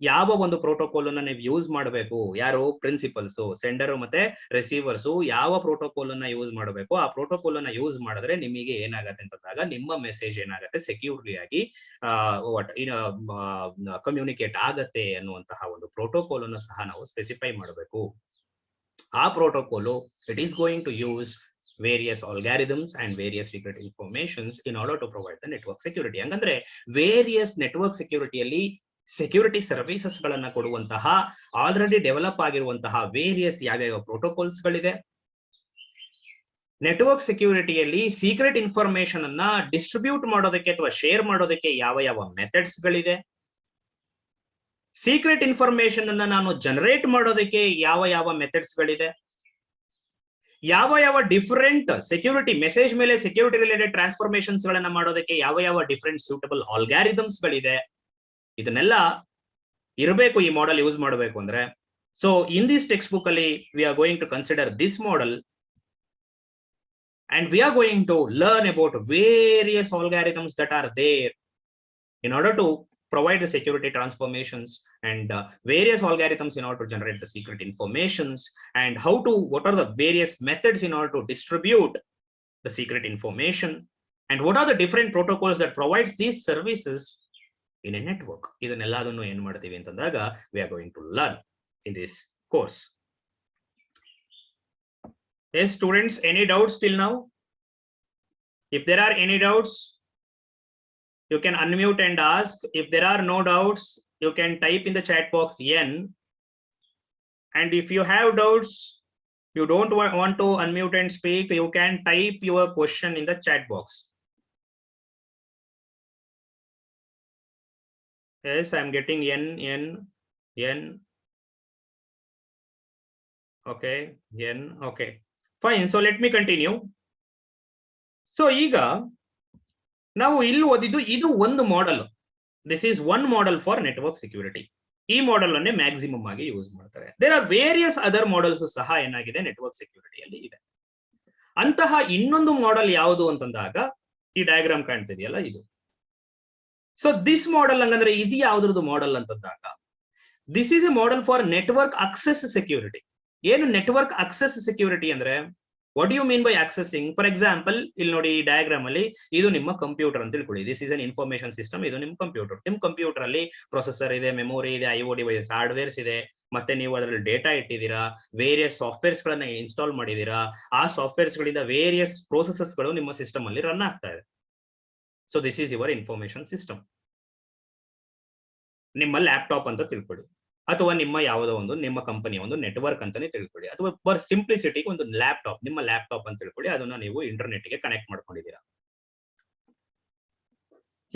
ಯಾವ ಒಂದು protocol ಅನ್ನ ನೀವು use ಮಾಡಬೇಕು. ಯಾರು, ಪ್ರಿನ್ಸಿಪಲ್ಸ್, ಸೆಂಡರ್ ಮತ್ತೆ ರಿಸೀವರ್ಸ್ ಯಾವ ಪ್ರೋಟೋಕಾಲ್ ಅನ್ನ ಯೂಸ್ ಮಾಡಬೇಕು. ಆ ಪ್ರೋಟೋಕಾಲ್ ಅನ್ನ ಯೂಸ್ ಮಾಡಿದ್ರೆ ನಿಮಗೆ ಏನಾಗತ್ತೆ ಅಂತಂದಾಗ ನಿಮ್ಮ ಮೆಸೇಜ್ ಏನಾಗತ್ತೆ, ಸೆಕ್ಯೂರ್ಲಿ ಆಗಿ ಕಮ್ಯುನಿಕೇಟ್ ಆಗತ್ತೆ ಅನ್ನುವಂತಹ ಒಂದು ಪ್ರೋಟೋಕಾಲ್ ಅನ್ನು ಸಹ ನಾವು ಸ್ಪೆಸಿಫೈ ಮಾಡಬೇಕು. ಆ protocol it is going to use various algorithms and various secret informations in order to provide the network security. ಹಂಗಂದ್ರೆ ವೇರಿಯಸ್ ನೆಟ್ವರ್ಕ್ ಸೆಕ್ಯೂರಿಟಿಯಲ್ಲಿ ಸೆಕ್ಯೂರಿಟಿ ಸರ್ವಿಸಸ್ ಗಳನ್ನ ಕೊಡುವಂತಹ ಆಲ್ರೆಡಿ ಡೆವಲಪ್ ಆಗಿರುವಂತಹ ವೇರಿಯಸ್ ಯಾವ್ಯಾವ ಪ್ರೋಟೋಕಾಲ್ಸ್ ಗಳಿದೆ. ನೆಟ್ವರ್ಕ್ ಸೆಕ್ಯೂರಿಟಿಯಲ್ಲಿ ಸೀಕ್ರೆಟ್ ಇನ್ಫಾರ್ಮೇಶನ್ ಅನ್ನ distribute ಮಾಡೋದಕ್ಕೆ ಅಥವಾ share ಮಾಡೋದಕ್ಕೆ ಯಾವ ಯಾವ ಮೆಥಡ್ಸ್ ಗಳಿದೆ. ಸೀಕ್ರೆಟ್ ಇನ್ಫಾರ್ಮೇಶನ್ ಅನ್ನ ನಾನು ಜನರೇಟ್ ಮಾಡೋದಕ್ಕೆ ಯಾವ ಯಾವ ಮೆಥಡ್ಸ್ ಗಳಿದೆ. ಯಾವ ಯಾವ ಡಿಫರೆಂಟ್ ಸೆಕ್ಯೂರಿಟಿ ಮೆಸೇಜ್ ಮೇಲೆ ಸೆಕ್ಯೂರಿಟಿ ರಿಲೇಟೆಡ್ ಟ್ರಾನ್ಸ್ಫಾರ್ಮೇಶನ್ಸ್ ಗಳನ್ನ ಮಾಡೋದಕ್ಕೆ ಯಾವ ಯಾವ ಡಿಫರೆಂಟ್ ಸೂಟಬಲ್ ಆಲ್ಗಾರಿದಮ್ಸ್ ಗಳಿದೆ. ಇದನ್ನೆಲ್ಲ ಇರಬೇಕು ಈ ಮಾಡೆಲ್ ಯೂಸ್ ಮಾಡಬೇಕು ಅಂದ್ರೆ. So in this text book ಅಲ್ಲಿ we are going to consider this model and we are going to learn about various algorithms that are there in order to provide the security transformations and various algorithms in order to generate the secret informations, and what are the various methods in order to distribute the secret information, and what are the different protocols that provides these services in a network. ಇದನ್ನೆಲ್ಲದನ್ನು ಏನು ಮಾಡ್ತೀವಿ ಅಂತಂದಾಗ we are going to learn in this course. Yes, students, any doubts till now? If there are any doubts, you can unmute and ask. If there are no doubts, you can type in the chat box N. And if you have doubts, you don't want to unmute and speak, you can type your question in the chat box. Yes, I'm getting N. Okay, N. Okay, fine. So let me continue. So ಈಗ ನಾವು ಇಲ್ಲಿ ಓದಿದ್ದು ಇದು ಒಂದು model. This is one model for network security. ಈ model ಅನ್ನೇ maximum ಆಗಿ use ಮಾಡ್ತಾರೆ. There are various other models ಸಹ ಏನಾಗಿದೆ ನೆಟ್ವರ್ಕ್ ಸೆಕ್ಯೂರಿಟಿಯಲ್ಲಿ ಇದೆ. ಅಂತಹ ಇನ್ನೊಂದು ಮಾಡೆಲ್ ಯಾವುದು ಅಂತಂದಾಗ ಈ ಡಯಾಗ್ರಾಮ್ ಕಾಣ್ತಿದೆಯಲ್ಲ ಇದು. ಸೊ ದಿಸ್ ಮಾಡೆಲ್ ಹಂಗಂದ್ರೆ ಇದು ಯಾವ್ದ್ರದ್ದು ಮಾಡೆಲ್ ಅಂತಂದಾಗ this is a model for network access security. ಏನು ನೆಟ್ವರ್ಕ್ ಅಕ್ಸೆಸ್ ಸೆಕ್ಯೂರಿಟಿ ಅಂದ್ರೆ what you mean by accessing? For example ಇಲ್ಲಿ ನೋಡಿ ಈ ಡಯಾಗ್ರಾಮ್ ಅಲ್ಲಿ ಇದು ನಿಮ್ಮ ಕಂಪ್ಯೂಟರ್ ಅಂತ ತಿಳ್ಕೊಳ್ಳಿ. This is an information system. ಇದು ನಿಮ್ಮ ಕಂಪ್ಯೂಟರ್. ನಿಮ್ಮ ಕಂಪ್ಯೂಟರ್ ಅಲ್ಲಿ ಪ್ರೊಸೆಸರ್ ಇದೆ, ಮೆಮೊರಿ ಇದೆ, IO ಡಿವೈಸ್ ಹಾರ್ಡ್ವೇರ್ಸ್ ಇದೆ, ಮತ್ತೆ ನೀವು ಅದರಲ್ಲಿ ಡೇಟಾ ಇಟ್ಟಿದ್ದೀರಾ, ವೇರಿಯಸ್ ಸಾಫ್ಟ್ವೇರ್ಸ್ ಗಳನ್ನ ಇನ್ಸ್ಟಾಲ್ ಮಾಡಿದೀರಾ. ಆ ಸಾಫ್ಟ್ವೇರ್ಸ್ ಗಳಿಂದ ವೇರಿಯಸ್ ಪ್ರೋಸೆಸಸ್ ಗಳು ನಿಮ್ಮ ಸಿಸ್ಟಮ್ ಅಲ್ಲಿ ರನ್ ಆಗ್ತಾ ಇದೆ. So this is your information system. ನಿಮ್ಮ ಲ್ಯಾಪ್ಟಾಪ್ ಅಂತ ತಿಳ್ಕೊಳ್ಳಿ, ಅಥವಾ ನಿಮ್ಮ ಯಾವುದೋ ಒಂದು ನಿಮ್ಮ ಕಂಪನಿಯ ಒಂದು ನೆಟ್ವರ್ಕ್ ಅಂತಾನೆ ತಿಳ್ಕೊಳ್ಳಿ, ಅಥವಾ ಫಾರ್ ಸಿಂಪ್ಲಿಸಿಟಿ ಒಂದು ಲ್ಯಾಪ್ಟಾಪ್, ನಿಮ್ಮ ಲ್ಯಾಪ್ಟಾಪ್ ಅಂತ ತಿಳ್ಕೊಳ್ಳಿ. ಅದನ್ನ ನೀವು ಇಂಟರ್ನೆಟ್ ಗೆ ಕನೆಕ್ಟ್ ಮಾಡ್ಕೊಂಡಿದ್ದೀರಾ.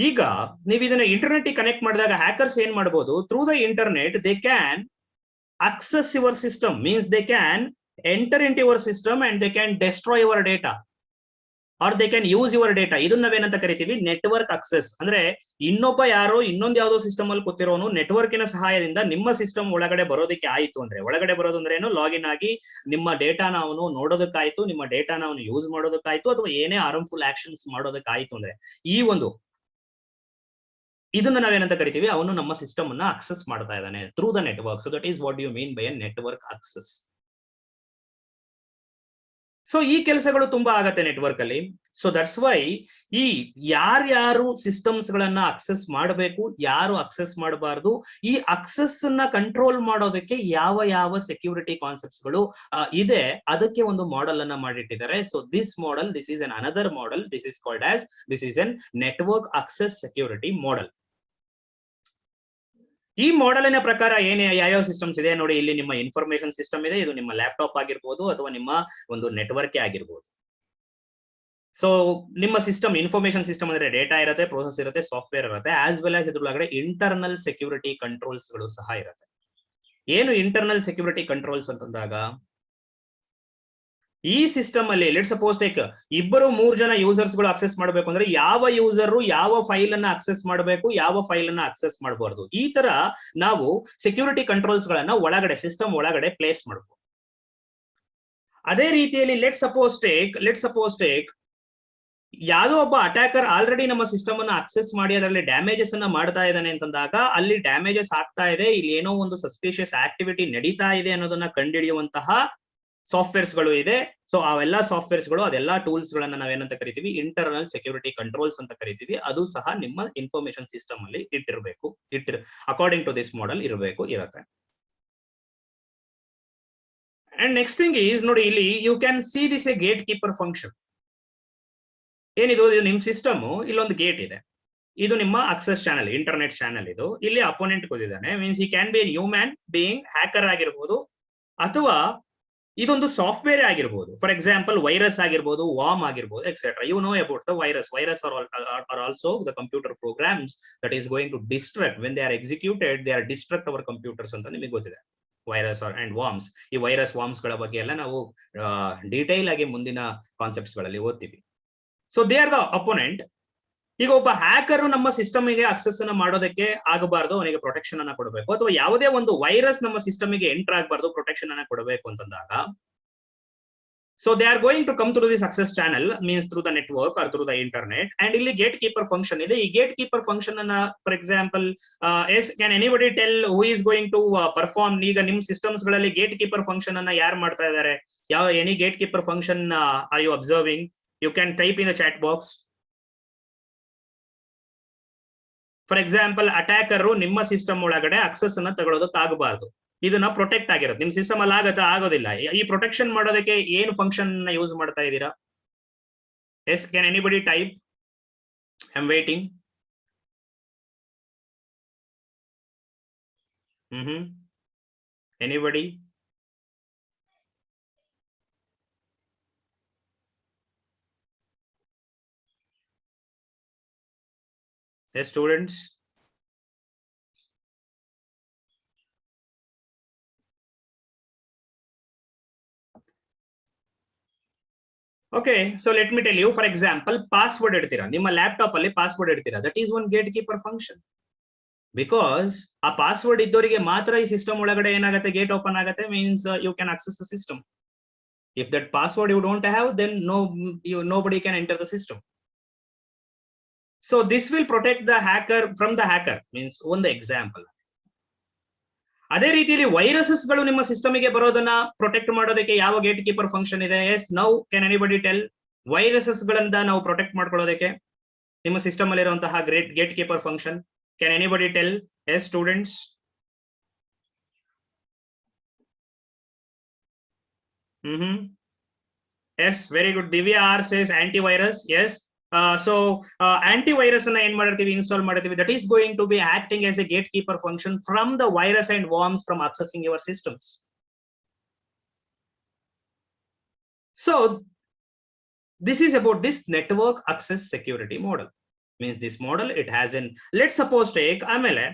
ಈಗ ನೀವು ಇದನ್ನ ಇಂಟರ್ನೆಟ್ ಗೆ ಕನೆಕ್ಟ್ ಮಾಡಿದಾಗ ಹ್ಯಾಕರ್ಸ್ ಏನ್ ಮಾಡಬಹುದು? Through the internet they can access your system, means they can enter into your system and they can destroy your data or they can use your data. ಇದನ್ನ ನಾವೇನಂತ ಕರಿತೀವಿ? Network access. ಅಂದ್ರೆ ಇನ್ನೊಬ್ಬ ಯಾರೋ ಇನ್ನೊಂದು ಯಾವುದೋ ಸಿಸ್ಟಮ್ ಅಲ್ಲಿ ಕೂತಿರೋನು ನೆಟ್ವರ್ಕಿನ ಸಹಾಯದಿಂದ ನಿಮ್ಮ ಸಿಸ್ಟಮ್ ಒಳಗಡೆ ಬರೋದಕ್ಕೆ ಆಯ್ತು ಅಂದ್ರೆ, ಒಳಗಡೆ ಬರೋದು ಅಂದ್ರೆ ಏನು? ಲಾಗಿನ್ ಆಗಿ ನಿಮ್ಮ ಡೇಟಾನ ಅವನು ನೋಡೋದಕ್ಕಾಯ್ತು, ನಿಮ್ಮ ಡೇಟಾನ ಅವನು ಯೂಸ್ ಮಾಡೋದಕ್ಕಾಯ್ತು, ಅಥವಾ ಏನೇ ಹಾರ್ಮ್ಫುಲ್ ಆಕ್ಷನ್ಸ್ ಮಾಡೋದಕ್ಕಾಯ್ತು ಅಂದ್ರೆ ಈ ಒಂದು ಇದನ್ನ ನಾವೇನಂತ ಕರಿತೀವಿ? ಅವನು ನಮ್ಮ ಸಿಸ್ಟಮ್ ಅನ್ನ ಅಕ್ಸೆಸ್ ಮಾಡ್ತಾ ಇದ್ದಾನೆ through the network. So that is what you mean by a network access. So ಈ ಕೆಲಸಗಳು ತುಂಬಾ ಆಗತ್ತೆ ನೆಟ್ವರ್ಕ್ ಅಲ್ಲಿ. ಸೊ ದಟ್ಸ್ ವೈ ಈ ಯಾರ್ಯಾರು ಸಿಸ್ಟಮ್ಸ್ ಗಳನ್ನ ಅಕ್ಸೆಸ್ ಮಾಡಬೇಕು, ಯಾರು ಅಕ್ಸೆಸ್ ಮಾಡಬಾರ್ದು, ಈ ಅಕ್ಸೆಸ್ ಅನ್ನ ಕಂಟ್ರೋಲ್ ಮಾಡೋದಕ್ಕೆ ಯಾವ ಯಾವ ಸೆಕ್ಯೂರಿಟಿ ಕಾನ್ಸೆಪ್ಟ್ಸ್ ಗಳು ಇದೆ, ಅದಕ್ಕೆ ಒಂದು ಮಾಡೆಲ್ ಅನ್ನ ಮಾಡಿಟ್ಟಿದ್ದಾರೆ. So this model, this is an another model, this is called as this is N network access security model. ಈ ಮಾಡೆಲಿನ ಪ್ರಕಾರ ಏನೇ ಯಾವ ಸಿಸ್ಟಮ್ಸ್ ಇದೆ ನೋಡಿ, ಇಲ್ಲಿ ನಿಮ್ಮ ಇನ್ಫಾರ್ಮೇಶನ್ ಸಿಸ್ಟಮ್ ಇದೆ, ಇದು ನಿಮ್ಮ ಲ್ಯಾಪ್ಟಾಪ್ ಆಗಿರ್ಬೋದು ಅಥವಾ ನಿಮ್ಮ ಒಂದು ನೆಟ್ವರ್ಕ್ ಆಗಿರ್ಬೋದು. ಸೊ ನಿಮ್ಮ ಸಿಸ್ಟಮ್ ಇನ್ಫಾರ್ಮೇಶನ್ ಸಿಸ್ಟಮ್ ಅಂದ್ರೆ ಡೇಟಾ ಇರುತ್ತೆ, ಪ್ರೋಸೆಸ್ ಇರುತ್ತೆ, ಸಾಫ್ಟ್ವೇರ್ ಇರುತ್ತೆ, ಆಸ್ ವೆಲ್ ಆಸ್ ಇದ್ರೊಳಗಡೆ ಇಂಟರ್ನಲ್ ಸೆಕ್ಯೂರಿಟಿ ಕಂಟ್ರೋಲ್ಸ್ ಗಳು ಸಹ ಇರುತ್ತೆ. ಏನು ಇಂಟರ್ನಲ್ ಸೆಕ್ಯೂರಿಟಿ ಕಂಟ್ರೋಲ್ಸ್ ಅಂತಂದಾಗ ಈ ಸಿಸ್ಟಮ್ ಅಲ್ಲಿ ಲೆಟ್ ಸಪೋಸ್ ಟೇಕ್ 2-3 ಜನ ಯೂಸರ್ಸ್ ಗಳು ಅಕ್ಸೆಸ್ ಮಾಡಬೇಕು ಅಂದ್ರೆ ಯಾವ ಯೂಸರ್ ಯಾವ ಫೈಲ್ ಅನ್ನ ಅಕ್ಸೆಸ್ ಮಾಡಬೇಕು, ಯಾವ ಫೈಲ್ ಅನ್ನ ಅಕ್ಸೆಸ್ ಮಾಡಬಾರ್ದು, ಈ ತರ ನಾವು ಸೆಕ್ಯೂರಿಟಿ ಕಂಟ್ರೋಲ್ಸ್ ಗಳನ್ನ ಒಳಗಡೆ ಸಿಸ್ಟಮ್ ಒಳಗಡೆ ಪ್ಲೇಸ್ ಮಾಡಬಹುದು. ಅದೇ ರೀತಿಯಲ್ಲಿ ಲೆಟ್ ಸಪೋಸ್ ಟೇಕ್ ಯಾವುದೋ ಒಬ್ಬ ಅಟ್ಯಾಕರ್ ಆಲ್ರೆಡಿ ನಮ್ಮ ಸಿಸ್ಟಮ್ ಅನ್ನ ಅಕ್ಸೆಸ್ ಮಾಡಿ ಅದರಲ್ಲಿ ಡ್ಯಾಮೇಜಸ್ ಅನ್ನ ಮಾಡ್ತಾ ಇದ್ದಾನೆ ಅಂತಂದಾಗ, ಅಲ್ಲಿ ಡ್ಯಾಮೇಜಸ್ ಆಗ್ತಾ ಇದೆ, ಇಲ್ಲಿ ಏನೋ ಒಂದು ಸಸ್ಪಿಷಿಯಸ್ ಆಕ್ಟಿವಿಟಿ ನಡೀತಾ ಇದೆ ಅನ್ನೋದನ್ನ ಕಂಡುಹಿಡಿಯುವಂತಹ ಸಾಫ್ಟ್ವೇರ್ಸ್ ಗಳು ಇದೆ. ಸೊ ಅವೆಲ್ಲ ಸಾಫ್ಟ್ವೇರ್ಸ್ ಗಳು, ಅದೆಲ್ಲ ಟೂಲ್ಸ್ ಗಳನ್ನ ನಾವೇನಂತ ಕರಿತೀವಿ? ಇಂಟರ್ನಲ್ ಸೆಕ್ಯೂರಿಟಿ ಕಂಟ್ರೋಲ್ಸ್ ಅಂತ ಕರಿತೀವಿ. ಅದು ಸಹ ನಿಮ್ಮ ಇನ್ಫಾರ್ಮೇಶನ್ ಸಿಸ್ಟಮ್ ಅಲ್ಲಿ ಅಕಾರ್ಡಿಂಗ್ ಟು ದಿಸ್ ಮಾಡೆಲ್ ಇರುತ್ತೆ. ಅಂಡ್ ನೆಕ್ಸ್ಟ್ ಥಿಂಗ್ ಈಸ್ ನೋಡಿ, ಇಲ್ಲಿ you can see this a gatekeeper function. ಏನಿದು? ಇದು ನಿಮ್ ಸಿಸ್ಟಮ್, ಇಲ್ಲೊಂದು ಗೇಟ್ ಇದೆ, ಇದು ನಿಮ್ಮ ಅಕ್ಸೆಸ್ ಚಾನಲ್, ಇಂಟರ್ನೆಟ್ ಚಾನಲ್. ಇದು ಇಲ್ಲಿ ಅಪೋನೆಂಟ್ ಕೂತಿದ್ದಾನೆ, ಮೀನ್ಸ್ ಈ can be an human being, hacker ಆಗಿರ್ಬೋದು, ಅಥವಾ ಇದೊಂದು ಸಾಫ್ಟ್ವೇರ್ ಆಗಿರ್ಬೋದು. ಫಾರ್ ಎಕ್ಸಾಂಪಲ್ ವೈರಸ್ ಆಗಿರ್ಬೋದು, ವಾರ್ಮ್ ಆಗಿರ್ಬೋದು, etcetera. You know about the virus are also the computer programs that is going to destruct when they are executed, they are destruct our computers ಅಂತ ನಿಮಗೆ ಗೊತ್ತಿದೆ. Virus and worms, ಈ virus worms ಗಳ ಬಗ್ಗೆ ಎಲ್ಲ ನಾವು detail ಆಗಿ ಮುಂದಿನ ಕಾನ್ಸೆಪ್ಟ್ಸ್ ಗಳಲ್ಲಿ ಓದ್ತೀವಿ. So they are the opponent. ಈಗ ಒಬ್ಬ ಹ್ಯಾಕರ್ ನಮ್ಮ ಸಿಸ್ಟಮ್ ಗೆ ಅಕ್ಸೆಸ್ ಅನ್ನ ಮಾಡೋದಕ್ಕೆ ಆಗಬಾರ್ದು, ಅವನಿಗೆ ಪ್ರೊಟೆಕ್ಷನ್ ಅನ್ನ ಕೊಡಬೇಕು, ಅಥವಾ ಯಾವುದೇ ಒಂದು ವೈರಸ್ ನಮ್ಮ ಸಿಸ್ಟಮ್ ಗೆ ಎಂಟರ್ ಆಗಬಾರ್ದು, ಪ್ರೊಟೆಕ್ಷನ್ ಅನ್ನ ಕೊಡಬೇಕು ಅಂತಂದಾಗ, so they are going to come through this access channel, means through the network or through the internet, and ಇಲ್ಲಿ gatekeeper function ಇದೆ. ಈ gatekeeper function ಅನ್ನ for example can anybody tell who is going to perform? ಈಗ ನಿಮ್ systems ಗಳಲ್ಲಿ gatekeeper function ಅನ್ನ ಯಾರು ಮಾಡ್ತಾ ಇದ್ದಾರೆ? ಯಾವ any gatekeeper function are you observing? You can type in the chat box. For example attacker ನಿಮ್ಮ ಸಿಸ್ಟಮ್ ಒಳಗಡೆ ಅಕ್ಸೆಸ್ ಅನ್ನ ತಗೊಳ್ಳೋದಕ್ಕಾಗಬಾರ್ದು, ಇದನ್ನ ಪ್ರೊಟೆಕ್ಟ್ ಆಗಿರುತ್ತೆ. ನಿಮ್ ಸಿಸ್ಟಮ್ ಅಲ್ಲಿ ಆಗೋದಿಲ್ಲ. ಈ ಪ್ರೊಟೆಕ್ಷನ್ ಮಾಡೋದಕ್ಕೆ ಏನು ಫಂಕ್ಷನ್ ಯೂಸ್ ಮಾಡ್ತಾ ಇದ್ದೀರಾ? Yes, can anybody type? I am waiting. Anybody? Yes, students. Okay, so let me tell you, for example, password ಇಡ್ತೀರಾ, ನಿಮ್ಮ ಲ್ಯಾಪ್ಟಾಪ್ ಅಲ್ಲಿ ಪಾಸ್ವರ್ಡ್ ಇಡ್ತೀರಾ, that is one gatekeeper function. Because ಆ ಪಾಸ್ವರ್ಡ್ ಇದ್ದವರಿಗೆ ಮಾತ್ರ ಈ ಸಿಸ್ಟಮ್ ಒಳಗಡೆ ಏನಾಗುತ್ತೆ, ಗೇಟ್ ಓಪನ್ ಆಗುತ್ತೆ, means you can access the system. If that password you don't have, then nobody can enter the system. So this will protect the hacker from the hacker, means ಒಂದು example. ಅದೇ ರೀತಿಯಲ್ಲಿ viruses ಗಳು ನಿಮ್ಮ system ಗೆ ಬರೋದನ್ನ protect ಮಾಡೋದಕ್ಕೆ ಯಾವ gatekeeper function ಇದೆ? Yes, now can anybody tell? Viruses ಗಳಿಂದ ನಾವು ಪ್ರೊಟೆಕ್ಟ್ ಮಾಡ್ಕೊಳ್ಳೋದಕ್ಕೆ ನಿಮ್ಮ ಸಿಸ್ಟಮ್ ಅಲ್ಲಿ ಇರುವಂತಹ gatekeeper function, can anybody tell? Yes students. Yes, very good. Divya are says antivirus. Yes, so antivirus ಅನ್ನ ಏನ್ ಮಾಡಿರ್ತೀವಿ, ಇನ್ಸ್ಟಾಲ್ ಮಾಡಿರ್ತೀವಿ, that is going to be acting as a gatekeeper function from the virus and worms from accessing your systems. So this is about this network access security model. Means this model, it has an, let's suppose take, ಆಮೇಲೆ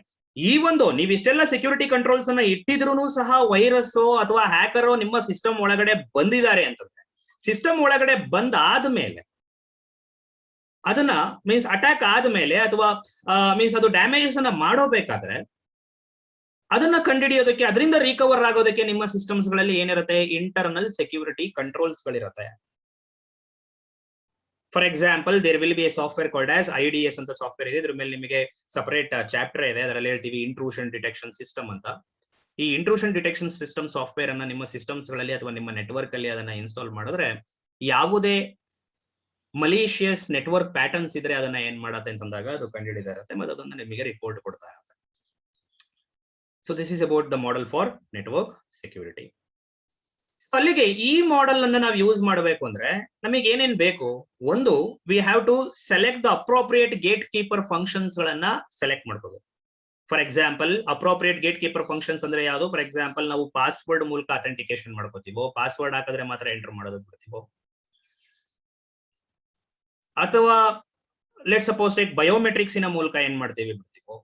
ಈ ಒಂದು ನೀವು ಇಷ್ಟೆಲ್ಲ security controls ಅನ್ನ ಇಟ್ಟಿದ್ರು ಸಹ virus ಅಥವಾ hacker ನಿಮ್ಮ ಸಿಸ್ಟಮ್ ಒಳಗಡೆ ಬಂದಿದ್ದಾರೆ ಅಂತಂದ್ರೆ, ಸಿಸ್ಟಮ್ ಒಳಗಡೆ ಬಂದಾದ್ಮೇಲೆ ಅದನ್ನ ಮೀನ್ಸ್ ಅಟ್ಯಾಕ್ ಆದ್ಮೇಲೆ ಅಥವಾ ಮೀನ್ಸ್ ಅದು ಡ್ಯಾಮೇಜಸ್ ಅನ್ನ ಮಾಡೋಬೇಕಾದ್ರೆ ಅದನ್ನ ಕಂಡುಹಿಡಿಯೋದಕ್ಕೆ, ಅದರಿಂದ ರಿಕವರ್ ಆಗೋದಕ್ಕೆ ನಿಮ್ಮ ಸಿಸ್ಟಮ್ಸ್ ಗಳಲ್ಲಿ ಏನಿರುತ್ತೆ, ಇಂಟರ್ನಲ್ ಸೆಕ್ಯೂರಿಟಿ ಕಂಟ್ರೋಲ್ಸ್ ಗಳಿರುತ್ತೆ. For example, there will be a software called as IDS ಅಂತ ಸಾಫ್ಟ್ವೇರ್ ಇದೆ. ಇದ್ರ ಮೇಲೆ ನಿಮಗೆ ಸಪರೇಟ್ ಚಾಪ್ಟರ್ ಇದೆ, ಅದರಲ್ಲಿ ಹೇಳ್ತೀವಿ ಇಂಟ್ರೂಷನ್ ಡಿಟೆಕ್ಷನ್ ಸಿಸ್ಟಮ್ ಅಂತ. ಈ ಇಂಟ್ರೂಷನ್ ಡಿಟೆಕ್ಷನ್ ಸಿಸ್ಟಮ್ ಸಾಫ್ಟ್ವೇರ್ ಅನ್ನ ನಿಮ್ಮ ಸಿಸ್ಟಮ್ಸ್ ಗಳಲ್ಲಿ ಅಥವಾ ನಿಮ್ಮ ನೆಟ್ವರ್ಕ್ ಅಲ್ಲಿ ಅದನ್ನ ಇನ್ಸ್ಟಾಲ್ ಮಾಡಿದ್ರೆ, ಯಾವುದೇ ಮಲೀಷಿಯಸ್ ನೆಟ್ವರ್ಕ್ ಪ್ಯಾಟರ್ನ್ಸ್ ಇದ್ರೆ ಅದನ್ನ ಏನ್ ಮಾಡತ್ತೆ ಅಂತಂದಾಗ ಅದು ಕಂಡುಹಿಡಿತಾ ಇರುತ್ತೆ ಮತ್ತೆ ಅದನ್ನ ನಿಮಗೆ ರಿಪೋರ್ಟ್ ಕೊಡ್ತಾ ಇರುತ್ತೆ. So this is about the model for network security. ಅಲ್ಲಿಗೆ ಈ ಮಾಡೆಲ್ ಅನ್ನ ನಾವು ಯೂಸ್ ಮಾಡಬೇಕು ಅಂದ್ರೆ ನಮಗೆ ಏನೇನ್ ಬೇಕು? ಒಂದು, we have to select the appropriate gatekeeper functions ಗಳನ್ನ ಸೆಲೆಕ್ಟ್ ಮಾಡ್ಕೋಬೇಕು. For example, appropriate gatekeeper functions ಅಂದ್ರೆ ಯಾವುದು? ಫಾರ್ ಎಕ್ಸಾಂಪಲ್, ನಾವು ಪಾಸ್ವರ್ಡ್ ಮೂಲಕ ಅಥೆಂಟಿಕೇಶನ್ ಮಾಡ್ಕೋತೀವೋ, ಪಾಸ್ವರ್ಡ್ ಹಾಕಿದ್ರೆ ಮಾತ್ರ ಎಂಟರ್ ಮಾಡೋದು ಬಿಡ್ತೀವೋ, ಅಥವಾ ಲೆಟ್ ಸಪೋಸ್ ಟೇಕ್ ಬಯೋಮೆಟ್ರಿಕ್ಸ್ ಇನ ಮೂಲಕ ಏನ್ ಮಾಡ್ತೀವಿ ಬಿಡ್ತೀವೋ,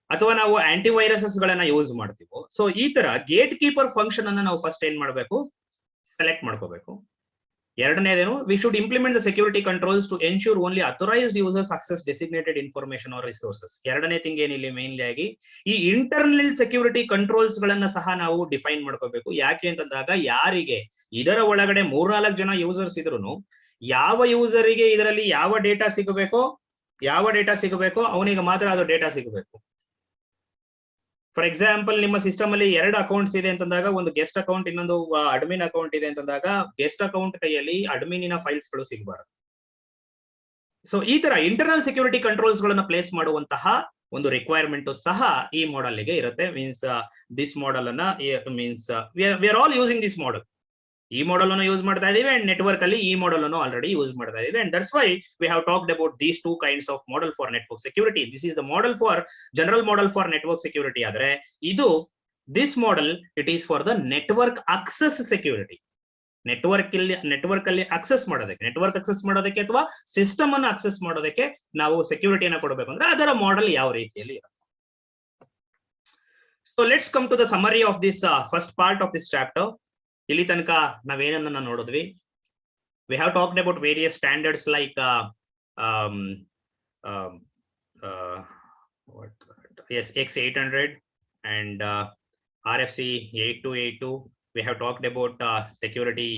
ಅಥವಾ ನಾವು ಆಂಟಿವೈರಸಸ್ ಗಳನ್ನ ಯೂಸ್ ಮಾಡ್ತೀವೋ. ಸೊ ಈ ತರ ಗೇಟ್ ಕೀಪರ್ ಫಂಕ್ಷನ್ ಅನ್ನ ನಾವು ಫಸ್ಟ್ ಏನ್ ಮಾಡ್ಬೇಕು, ಸೆಲೆಕ್ಟ್ ಮಾಡ್ಕೋಬೇಕು. ಎರಡನೇದೇನು, we should implement the security controls to ensure only authorized users access designated information or resources. ಎರಡನೇ ಥಿಂಗ್ ಏನಿಲ್ಲ, ಮೇನ್ಲಿ ಆಗಿ ಈ ಇಂಟರ್ನಲ್ ಸೆಕ್ಯೂರಿಟಿ ಕಂಟ್ರೋಲ್ಸ್ ಗಳನ್ನ ಸಹ ನಾವು ಡಿಫೈನ್ ಮಾಡ್ಕೋಬೇಕು. ಯಾಕೆ ಅಂತಂದಾಗ, ಯಾರಿಗೆ ಇದರ ಒಳಗಡೆ 3-4 ಜನ ಯೂಸರ್ಸ್ ಇದ್ರು, ಯಾವ ಯೂಸರಿಗೆ ಇದರಲ್ಲಿ ಯಾವ ಡೇಟಾ ಸಿಗಬೇಕೋ ಅವನಿಗೆ ಮಾತ್ರ ಅದು ಡೇಟಾ ಸಿಗಬೇಕು. ಫಾರ್ ಎಕ್ಸಾಂಪಲ್, ನಿಮ್ಮ ಸಿಸ್ಟಮ್ ಅಲ್ಲಿ 2 ಅಕೌಂಟ್ಸ್ ಇದೆ ಅಂತಂದಾಗ, ಒಂದು ಗೆಸ್ಟ್ ಅಕೌಂಟ್, ಇನ್ನೊಂದು ಅಡ್ಮಿನ್ ಅಕೌಂಟ್ ಇದೆ ಅಂತಂದಾಗ, ಗೆಸ್ಟ್ ಅಕೌಂಟ್ ಕೈಯಲ್ಲಿ ಅಡ್ಮಿನಿನ ಫೈಲ್ಸ್ ಗಳು ಸಿಗಬಾರದು. ಸೊ ಈ ತರ ಇಂಟರ್ನಲ್ ಸೆಕ್ಯೂರಿಟಿ ಕಂಟ್ರೋಲ್ಸ್ ಗಳನ್ನ ಪ್ಲೇಸ್ ಮಾಡುವಂತಹ ಒಂದು ರಿಕ್ವೈರ್ಮೆಂಟ್ ಸಹ ಈ ಮಾಡೆಲ್ ಗೆ ಇರುತ್ತೆ. ಮೀನ್ಸ್ ದಿಸ್ ಮಾಡೆಲ್ ಅನ್ನ means we are all using this model. ಈ ಮಾಡೆಲ್ ಅನ್ನು ಯೂಸ್ ಮಾಡ್ತಾ ಇದೀವಿ ಅಂಡ್ ನೆಟ್ವರ್ಕ್ ಅಲ್ಲಿ ಈ ಮಾಡೆಲ್ ಅನ್ನು ಆಲ್ರೆಡಿ ಯೂಸ್ ಮಾಡ್ತಾ ಇದೀವಿ. And that's why we have talked about these 2 kinds of model for network security. This is the model for general model for network security. ಆದ್ರೆ ಇದು this model it is for the network access security. Network ಅಲ್ಲಿ access ಮಾಡೋದಕ್ಕೆ ಅಥವಾ system ಅನ್ನು access ಮಾಡೋದಕ್ಕೆ ನಾವು ಸೆಕ್ಯೂರಿಟಿಯನ್ನ ಕೊಡಬೇಕು ಅಂದ್ರೆ ಅದರ ಮಾಡೆಲ್ ಯಾವ ರೀತಿಯಲ್ಲಿ ಇರುತ್ತೆ. So let's come to the summary of this first part of this chapter. ಇಲ್ಲಿ ತನಕ ನಾವೇನನ್ನ ನೋಡಿದ್ವಿ? We have talked about various standards like what yes, X800 and RFC 8282. We have talked about security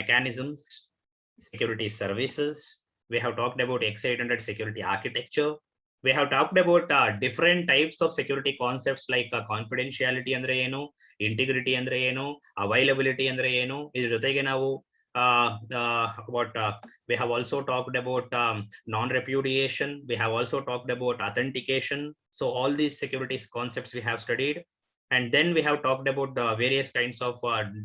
mechanisms, security services. We have talked about X800 security architecture. We have talked about different types of security concepts like confidentiality andre enu, integrity andre enu, availability andre enu. Idr jotege ನಾವು we have also talked about non-repudiation. We have also talked about authentication. So all these security concepts we have studied. And then we have talked about the various kinds of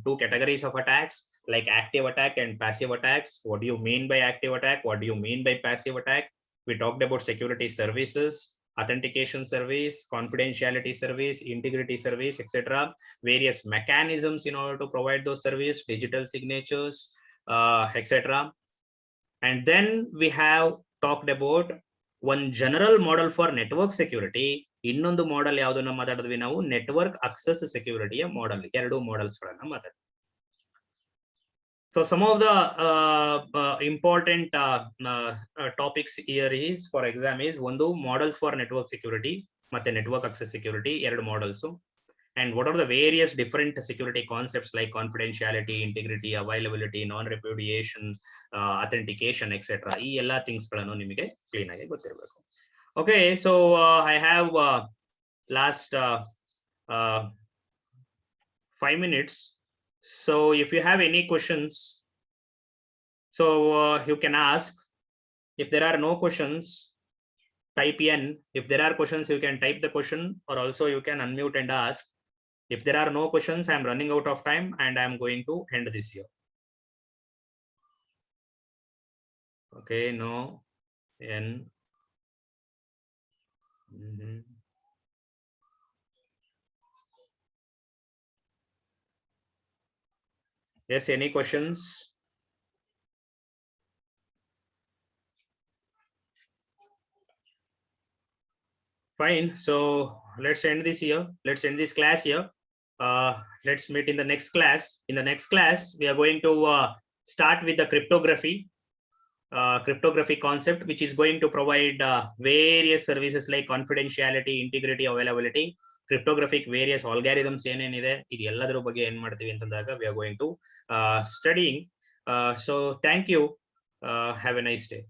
two categories of attacks, like active attack and passive attacks. What do you mean by active attack? What do you mean by passive attack? We talked about security services, authentication service, confidentiality service, integrity service, etc. Various mechanisms in order to provide those services, digital signatures, etc. And then we have talked about one general model for network security. ಇನ್ನೊಂದು model ಯಾವುದನ್ನ ಮಾತಾಡಿದ್ವಿ ನಾವು, network access ಸೆಕ್ಯೂರಿಟಿಯ model. ಎರಡು models ಗಳನ್ನ ಮಾತಾಡಿದ್ವಿ. So some of the important topics here is for exam is ಒಂದು models for network security ಮತ್ತೆ network access security, ಎರಡು models. And what are the various different security concepts like confidentiality, integrity, availability, non-repudiation, authentication, etc. ಈ ಎಲ್ಲಾ things ಗಳನ್ನು ನಿಮಗೆ clean ಆಗಿ ಗೊತ್ತಿರಬೇಕು. Okay, so I have last 5 minutes. So if you have any questions, so you can ask. If there are no questions, type N. If there are questions, you can type the question, or also you can unmute and ask. If there are no questions, I am running out of time and I am going to end this here. Okay, no, N. Yes, any questions? Fine, so let's end this here. Let's end this class here. Let's meet in the next class. In the next class, we are going to start with the cryptography concept, which is going to provide various services like confidentiality, integrity, availability, cryptographic various algorithms ಏನೇನಿದೆ ಇದು ಎಲ್ಲದರ ಬಗ್ಗೆ ಏನು ಮಾಡ್ತೀವಿ ಅಂತಂದಾಗ we are going to studying. So thank you. Have a nice day.